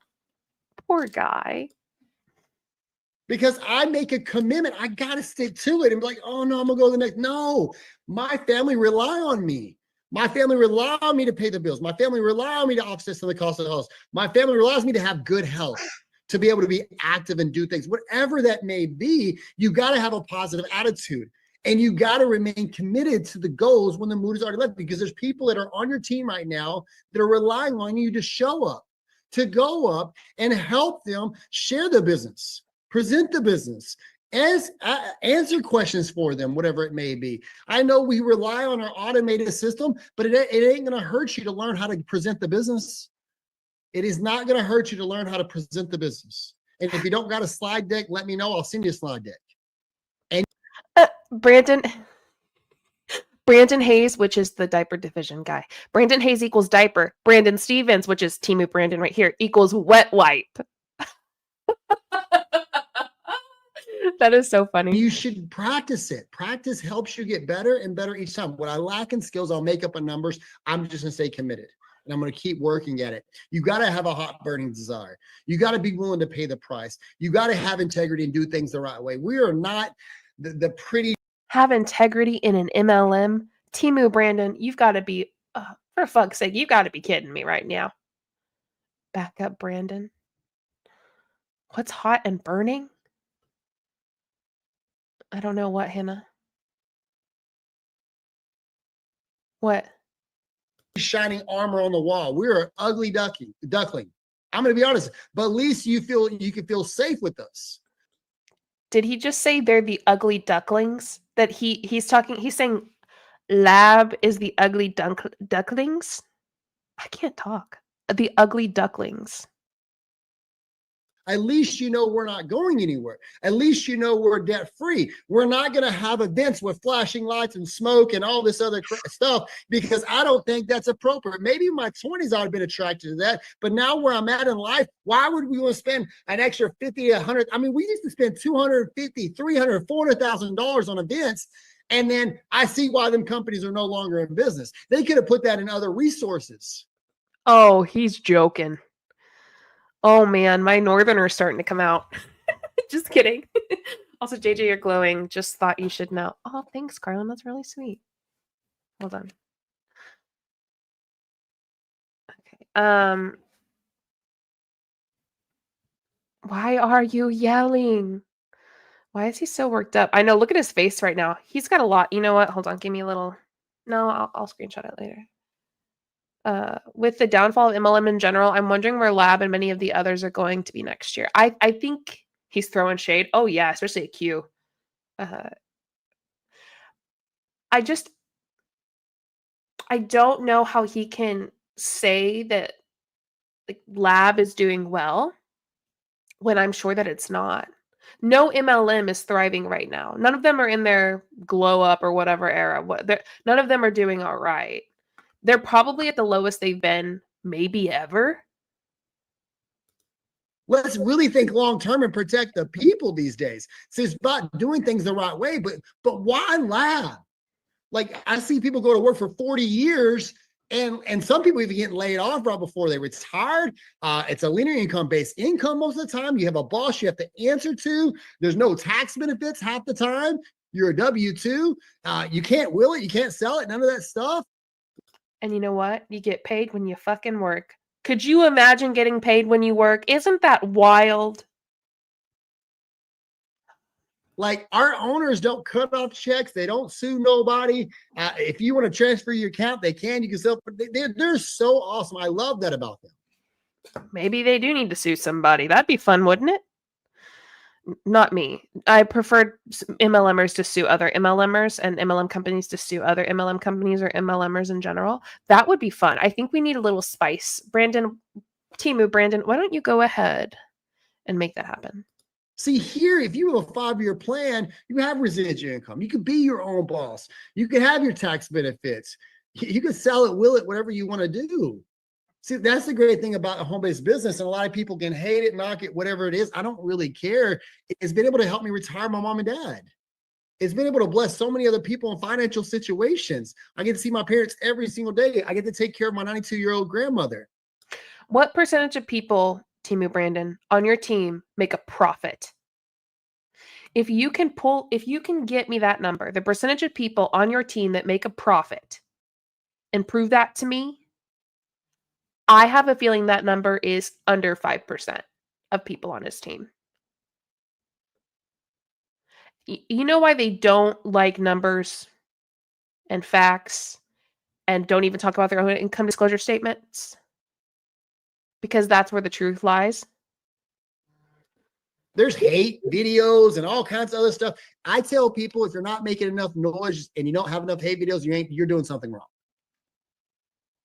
Poor guy. Because I make a commitment, I gotta stick to it and be like, oh no, I'm gonna go to the next. No, my family rely on me. My family rely on me to pay the bills. My family rely on me to offset some of the cost of the house. My family relies on me to have good health, to be able to be active and do things. Whatever that may be, you gotta have a positive attitude. And you got to remain committed to the goals when the mood is already left, because there's people that are on your team right now that are relying on you to show up, to go up and help them share the business, present the business, answer questions for them, whatever it may be. I know we rely on our automated system, but it ain't going to hurt you to learn how to present the business. It is not going to hurt you to learn how to present the business. And if you don't got a slide deck, let me know. I'll send you a slide deck. Brandon Hayes, which is the diaper division guy. Brandon Hayes equals diaper. Brandon Stevens, which is Timu Brandon right here, equals wet wipe. That is so funny. You should practice it. Practice helps you get better and better each time. What I lack in skills, I'll make up in numbers. I'm just going to stay committed. And I'm going to keep working at it. You got to have a hot burning desire. You got to be willing to pay the price. You got to have integrity and do things the right way. We are not the pretty. Have integrity in an MLM. Timu Brandon, you've got to be, for fuck's sake, you've got to be kidding me right now. Back up, Brandon. What's hot and burning? I don't know what, Hannah. What? Shining armor on the wall. We're an ugly duckling. I'm going to be honest, but at least you can feel safe with us. Did he just say they're the ugly ducklings? That he's saying Lab is the ugly ducklings? I can't talk. The ugly ducklings. At least you know we're not going anywhere. At least you know we're debt free. We're not going to have events with flashing lights and smoke and all this other stuff, because I don't think that's appropriate. Maybe in my 20s I'd have been attracted to that, but now where I'm at in life, why would we want to spend an extra 50 to 100? I mean, we used to spend $250, $300, $400,000 on events. And then I see why them companies are no longer in business. They could have put that in other resources. Oh, he's joking. Oh man, my northerner's starting to come out. Just kidding. Also, JJ, you're glowing. Just thought you should know. Oh, thanks, Carlin. That's really sweet. Hold on. Okay. Why are you yelling? Why is he so worked up? I know. Look at his face right now. He's got a lot. You know what? Hold on. Give me a little. No, I'll screenshot it later. With the downfall of MLM in general, I'm wondering where Lab and many of the others are going to be next year. I think he's throwing shade. Oh yeah, especially at Q. I don't know how he can say that like Lab is doing well when I'm sure that it's not. No MLM is thriving right now. None of them are in their glow up or whatever era. None of them are doing all right. They're probably at the lowest they've been maybe ever. Let's really think long term and protect the people these days. So it's about doing things the right way, but why Lab? Like I see people go to work for 40 years and some people even get laid off right before they retired. It's a linear income-based income most of the time. You have a boss you have to answer to. There's no tax benefits half the time. You're a W-2. You can't will it. You can't sell it. None of that stuff. And you know what? You get paid when you fucking work. Could you imagine getting paid when you work? Isn't that wild? Like our owners don't cut off checks. They don't sue nobody. If you want to transfer your account, they can. You can sell. They're so awesome. I love that about them. Maybe they do need to sue somebody. That'd be fun, wouldn't it? Not me. I prefer MLMers to sue other MLMers and MLM companies to sue other MLM companies or MLMers in general. That would be fun. I think we need a little spice. Timu, Brandon, why don't you go ahead and make that happen? See here, if you have a 5-year plan, you have residual income. You could be your own boss. You could have your tax benefits. You could sell it, will it, whatever you want to do. See, that's the great thing about a home-based business. And a lot of people can hate it, knock it, whatever it is. I don't really care. It's been able to help me retire my mom and dad. It's been able to bless so many other people in financial situations. I get to see my parents every single day. I get to take care of my 92-year-old grandmother. What percentage of people, Timu Brandon, on your team make a profit? If you can get me that number, the percentage of people on your team that make a profit, and prove that to me, I have a feeling that number is under 5% of people on his team. You know why they don't like numbers and facts and don't even talk about their own income disclosure statements? Because that's where the truth lies. There's hate videos and all kinds of other stuff. I tell people, if you're not making enough noise and you don't have enough hate videos, you're doing something wrong.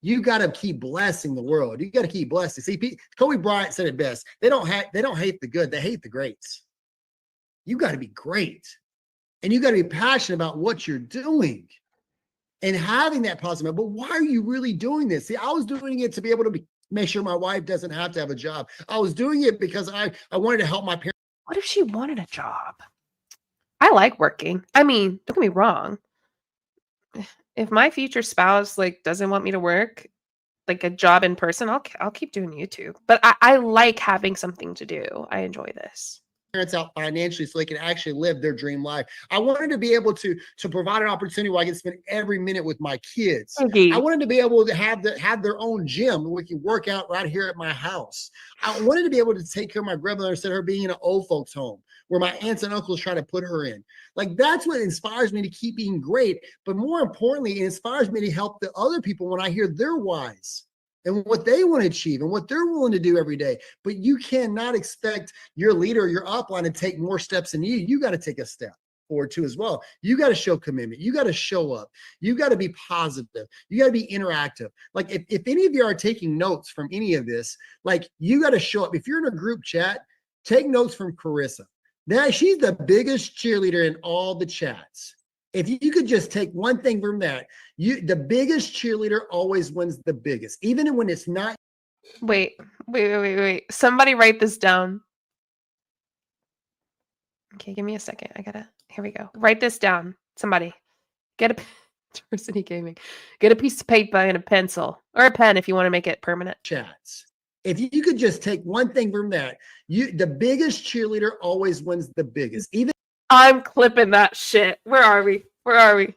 You got to keep blessing the world. You got to keep blessing. See, Kobe Bryant said it best. They don't hate the good. They hate the greats. You got to be great. And you got to be passionate about what you're doing and having that positive. But why are you really doing this? See, I was doing it to be able to make sure my wife doesn't have to have a job. I was doing it because I wanted to help my parents. What if she wanted a job? I like working. I mean, don't get me wrong. If my future spouse doesn't want me to work, like a job in person, I'll keep doing YouTube. But I like having something to do. I enjoy this. Parents out financially so they can actually live their dream life. I wanted to be able to provide an opportunity where I can spend every minute with my kids. I wanted to be able to have their own gym where we can work out right here at my house. I wanted to be able to take care of my grandmother instead of her being in an old folks home where my aunts and uncles try to put her in. That's what inspires me to keep being great. But more importantly, it inspires me to help the other people when I hear their whys and what they want to achieve and what they're willing to do every day. But you cannot expect your leader, your upline to take more steps than you. You got to take a step forward too as well. You got to show commitment. You got to show up. You got to be positive. You got to be interactive. If any of you are taking notes from any of this, you got to show up. If you're in a group chat, take notes from Carissa. Now, she's the biggest cheerleader in all the chats. If you could just take one thing from that, the biggest cheerleader always wins the biggest, even when it's not. Wait. Somebody write this down. Okay, give me a second. Here we go. Write this down. Somebody. Get a Diversity Gaming. Get a piece of paper and a pencil. Or a pen if you want to make it permanent. Chats. If you could just take one thing from that, the biggest cheerleader always wins the biggest, even. I'm clipping that shit. Where are we?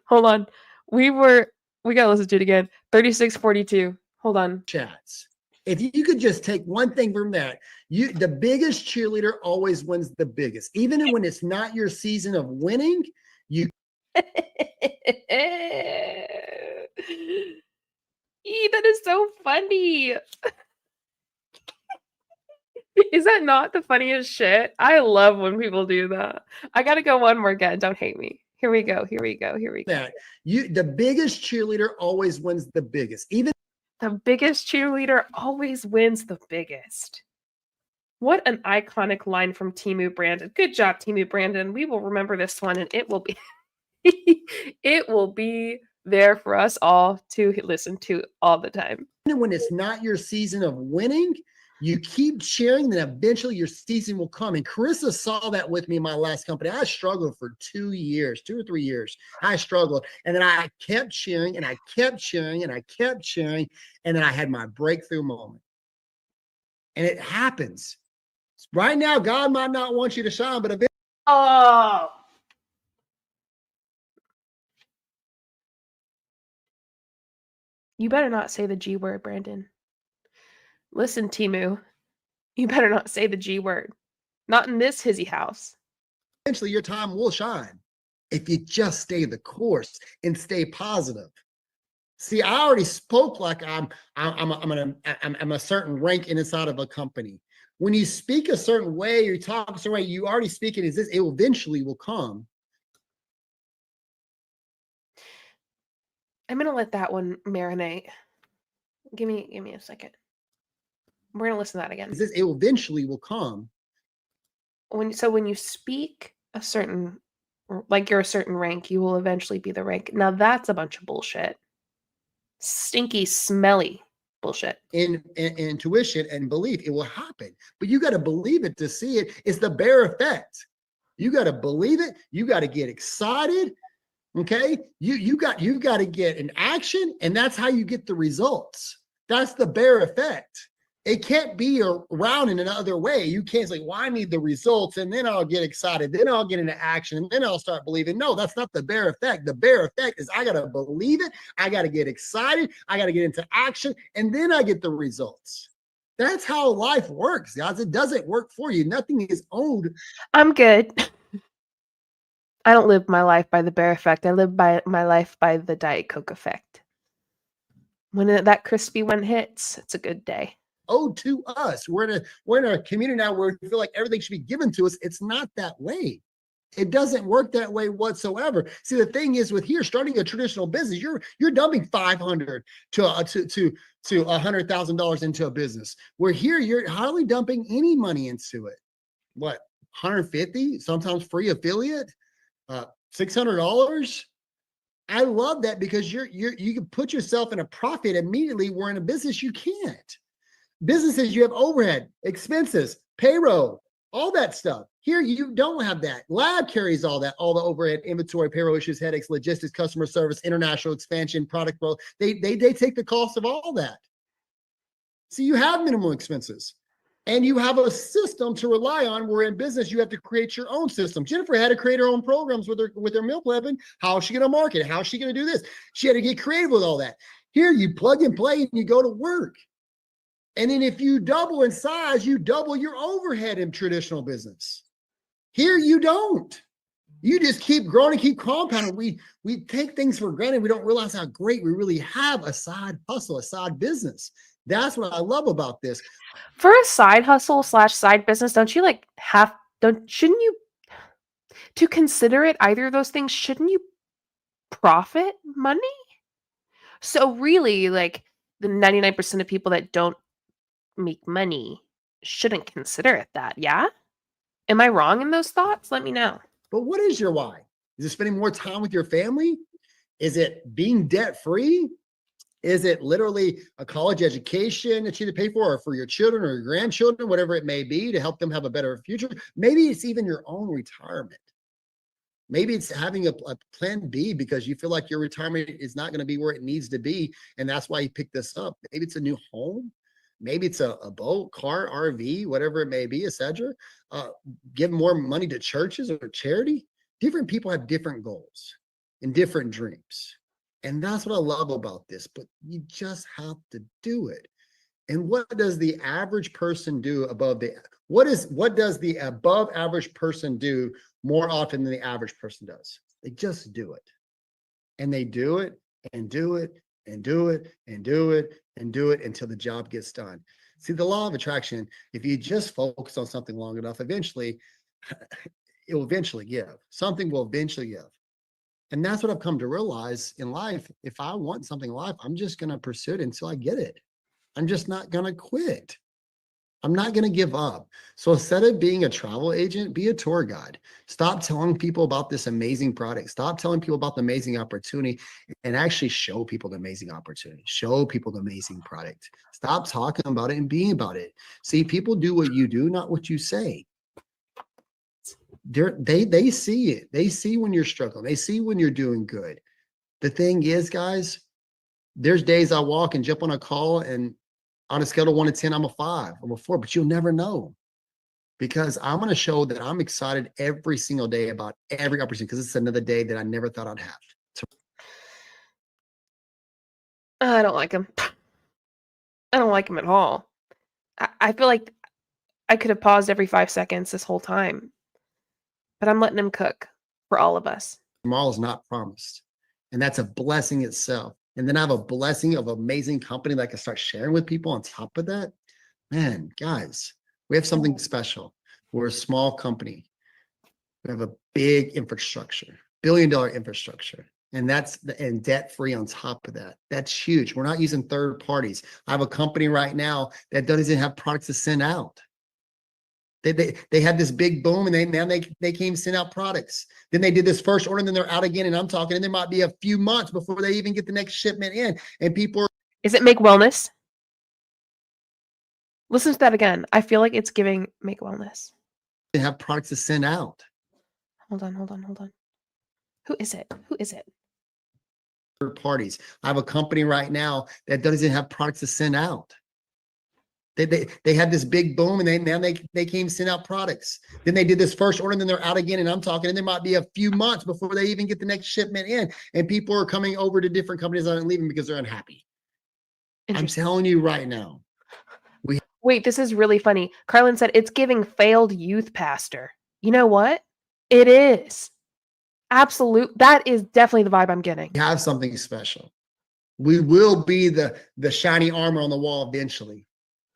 Hold on. We gotta listen to it again. 3642. Hold on. Chats. If you could just take one thing from that, the biggest cheerleader always wins the biggest. Even when it's not your season of winning, you. That is so funny. Is that not the funniest shit? I love when people do that. I gotta go one more again. Don't hate me. Here we go. That the biggest cheerleader always wins the biggest. Even the biggest cheerleader always wins the biggest. What an iconic line from Timu Brandon. Good job, Timu Brandon. We will remember this one, and it will be it will be there for us all to listen to all the time. When it's not your season of winning, you keep cheering, then eventually your season will come. And Carissa saw that with me in my last company. I struggled for 2 or 3 years. I struggled. And then I kept cheering and I kept cheering and I kept cheering. And then I had my breakthrough moment. And it happens. Right now, God might not want you to shine, but eventually. Oh. You better not say the G word, Brandon. Listen, Timu, you better not say the G word. Not in this hizzy house. Eventually, your time will shine if you just stay the course and stay positive. See, I already spoke like I'm a certain rank inside of a company. When you speak a certain way, you talk a certain way, you already speak it as this. It eventually will come. I'm gonna let that one marinate. Give me a second. We're gonna listen to that again. It eventually will come. When you speak a certain, you're a certain rank, you will eventually be the rank. Now that's a bunch of bullshit. Stinky, smelly bullshit. In intuition and belief, it will happen. But you got to believe it to see it. It's the bare effect. You got to believe it. You got to get excited. Okay. You got to get in action, and that's how you get the results. That's the bear effect. It can't be around in another way. You can't say, well, I need the results, and then I'll get excited. Then I'll get into action, and then I'll start believing. No, that's not the bear effect. The bear effect is I got to believe it. I got to get excited. I got to get into action, and then I get the results. That's how life works, guys. It doesn't work for you. Nothing is owned. I'm good. I don't live my life by the bear effect. I live by my life by the Diet Coke effect. When that crispy one hits, it's a good day. Owed to us. We're in a community now where we feel like everything should be given to us. It's not that way. It doesn't work that way whatsoever. See, the thing is, with here starting a traditional business, you're dumping $500 to $100,000 into a business. Where here you're hardly dumping any money into it. What, 150? Sometimes free affiliate, $600. I love that, because you can put yourself in a profit immediately, where in a business you can't. Businesses, you have overhead, expenses, payroll, all that stuff. Here, you don't have that. Lab carries all that, all the overhead, inventory, payroll issues, headaches, logistics, customer service, international expansion, product growth. They take the cost of all that. So you have minimal expenses, and you have a system to rely on, where in business, you have to create your own system. Jennifer had to create her own programs with her meal prepping. How is she going to market it? How is she going to do this? She had to get creative with all that. Here, you plug and play, and you go to work. And then if you double in size, you double your overhead in traditional business. Here, you don't. You just keep growing and keep compounding. We take things for granted. We don't realize how great we really have a side hustle, a side business. That's what I love about this. For a side hustle / side business, shouldn't you, to consider it either of those things, shouldn't you profit money? So really, like, the 99% of people that don't make money shouldn't consider it that. Yeah? Am I wrong in those thoughts? Let me know. But what is your why? Is it spending more time with your family? Is it being debt free? Is it literally a college education that you need to pay for, or for your children or your grandchildren, whatever it may be, to help them have a better future? Maybe it's even your own retirement. Maybe it's having a plan B, because you feel like your retirement is not going to be where it needs to be, and that's why you pick this up. Maybe it's a new home. Maybe it's a boat, car, RV, whatever it may be, etc. Give more money to churches or charity. Different people have different goals and different dreams. And that's what I love about this, but you just have to do it. And what does the average person do what does the above average person do more often than the average person does? They just do it. And they do it and do it and do it and do it and do it until the job gets done. See, the law of attraction, if you just focus on something long enough, eventually it will eventually give. Something will eventually give. And that's what I've come to realize in life. If I want something in life, I'm just going to pursue it until I get it. I'm just not going to quit. I'm not going to give up. So instead of being a travel agent, be a tour guide. Stop telling people about this amazing product. Stop telling people about the amazing opportunity, and actually show people the amazing opportunity. Show people the amazing product. Stop talking about it and being about it. See, people do what you do, not what you say. They see it. They see when you're struggling. They see when you're doing good. The thing is, guys, there's days I walk and jump on a call, and on a scale of 1 to 10, I'm a 5, I'm a 4, but you'll never know, because I'm going to show that I'm excited every single day about every opportunity, because it's another day that I never thought I'd have. I don't like him. I don't like him at all. I feel like I could have paused every 5 seconds this whole time, but I'm letting him cook for all of us. Tomorrow's not promised, and that's a blessing itself. And then I have a blessing of an amazing company that I can start sharing with people on top of that. Man, guys, we have something special. We're a small company. We have a big infrastructure, billion-dollar infrastructure. And and debt-free on top of that. That's huge. We're not using third parties. I have a company right now that doesn't have products to send out. They had this big boom, and they came send out products. Then they did this first order, and then they're out again. And I'm talking, and there might be a few months before they even get the next shipment in. And people Is it Make Wellness? Listen to that again. I feel like it's giving Make Wellness. have products to send out. Hold on. Who is it? third parties. I have a company right now that doesn't have products to send out. They had this big boom, and now they came send out products. Then they did this first order, and then they're out again. And I'm talking, and there might be a few months before they even get the next shipment in. And people are coming over to different companies that aren't leaving because they're unhappy. I'm telling you right now. Wait, this is really funny. Carlin said it's giving failed youth pastor. You know what? It is. Absolute. That is definitely the vibe I'm getting. We have something special. We will be the shiny armor on the wall eventually,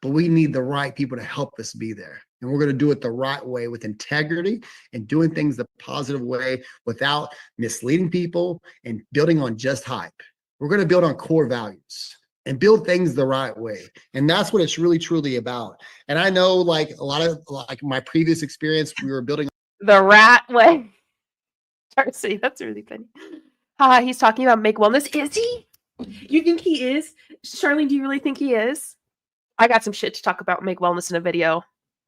but we need the right people to help us be there. And we're going to do it the right way, with integrity and doing things the positive way, without misleading people and building on just hype. We're going to build on core values and build things the right way. And that's what it's really, truly about. And I know, like a lot of, like my previous experience, we were building the rat way. Darcy, that's really funny. He's talking about Make Wellness. Is he? You think he is? Charlene, do you really think he is? I got some shit to talk about Make Wellness in a video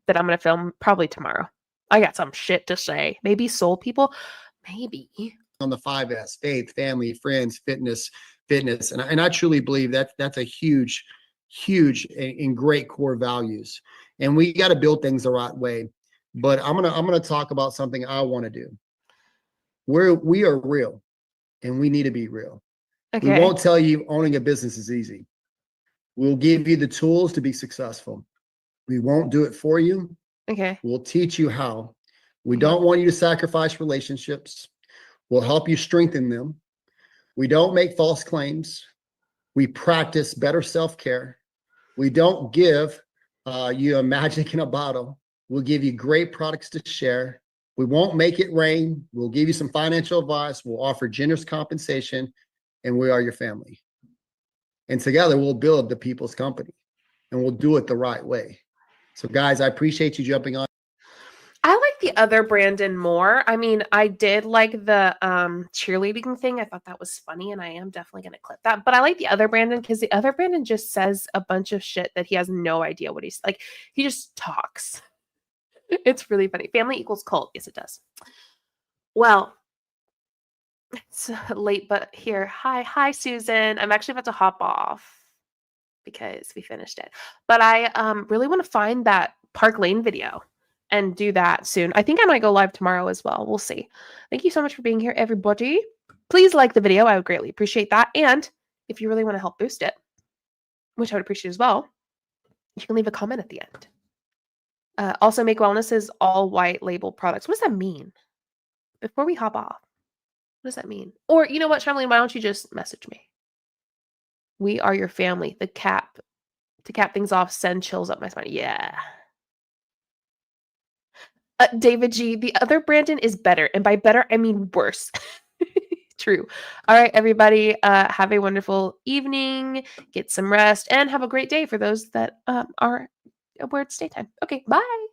that I'm going to film probably tomorrow. I got some shit to say. Maybe soul people? Maybe. on the 5S: faith, family, friends, fitness. And I truly believe that that's a huge and great core values. And we got to build things the right way. But I'm gonna talk about something I want to do. We are real, and we need to be real. Okay. We won't tell you owning a business is easy. We'll give you the tools to be successful. We won't do it for you. Okay. We'll teach you how. We don't want you to sacrifice relationships. We'll help you strengthen them. We don't make false claims. We practice better self-care. We don't give you a magic in a bottle. We'll give you great products to share. We won't make it rain. We'll give you some financial advice. We'll offer generous compensation, and we are your family. And together we'll build the people's company, and we'll do it the right way. So guys, I appreciate you jumping on. I like the other Brandon more. I mean, I did like the cheerleading thing. I thought that was funny, and I am definitely going to clip that. But I like the other Brandon because the other Brandon just says a bunch of shit that he has no idea what he's like. He just talks. It's really funny. Family equals cult. Yes, it does. Well, it's late, but here. Hi, Susan. I'm actually about to hop off because we finished it. But I really want to find that Park Lane video and do that soon. I think I might go live tomorrow as well. We'll see. Thank you so much for being here, everybody. Please like the video. I would greatly appreciate that. And if you really want to help boost it, which I would appreciate as well, you can leave a comment at the end. Also, Make Wellness is all white label products. What does that mean? Before we hop off, what does that mean? Or you know what, Charlene, why don't you just message me? We are your family. To cap things off, send chills up my spine. Yeah. David G, the other Brandon is better. And by better, I mean worse. True. All right, everybody. Have a wonderful evening. Get some rest and have a great day for those that are where it's daytime. Okay, bye.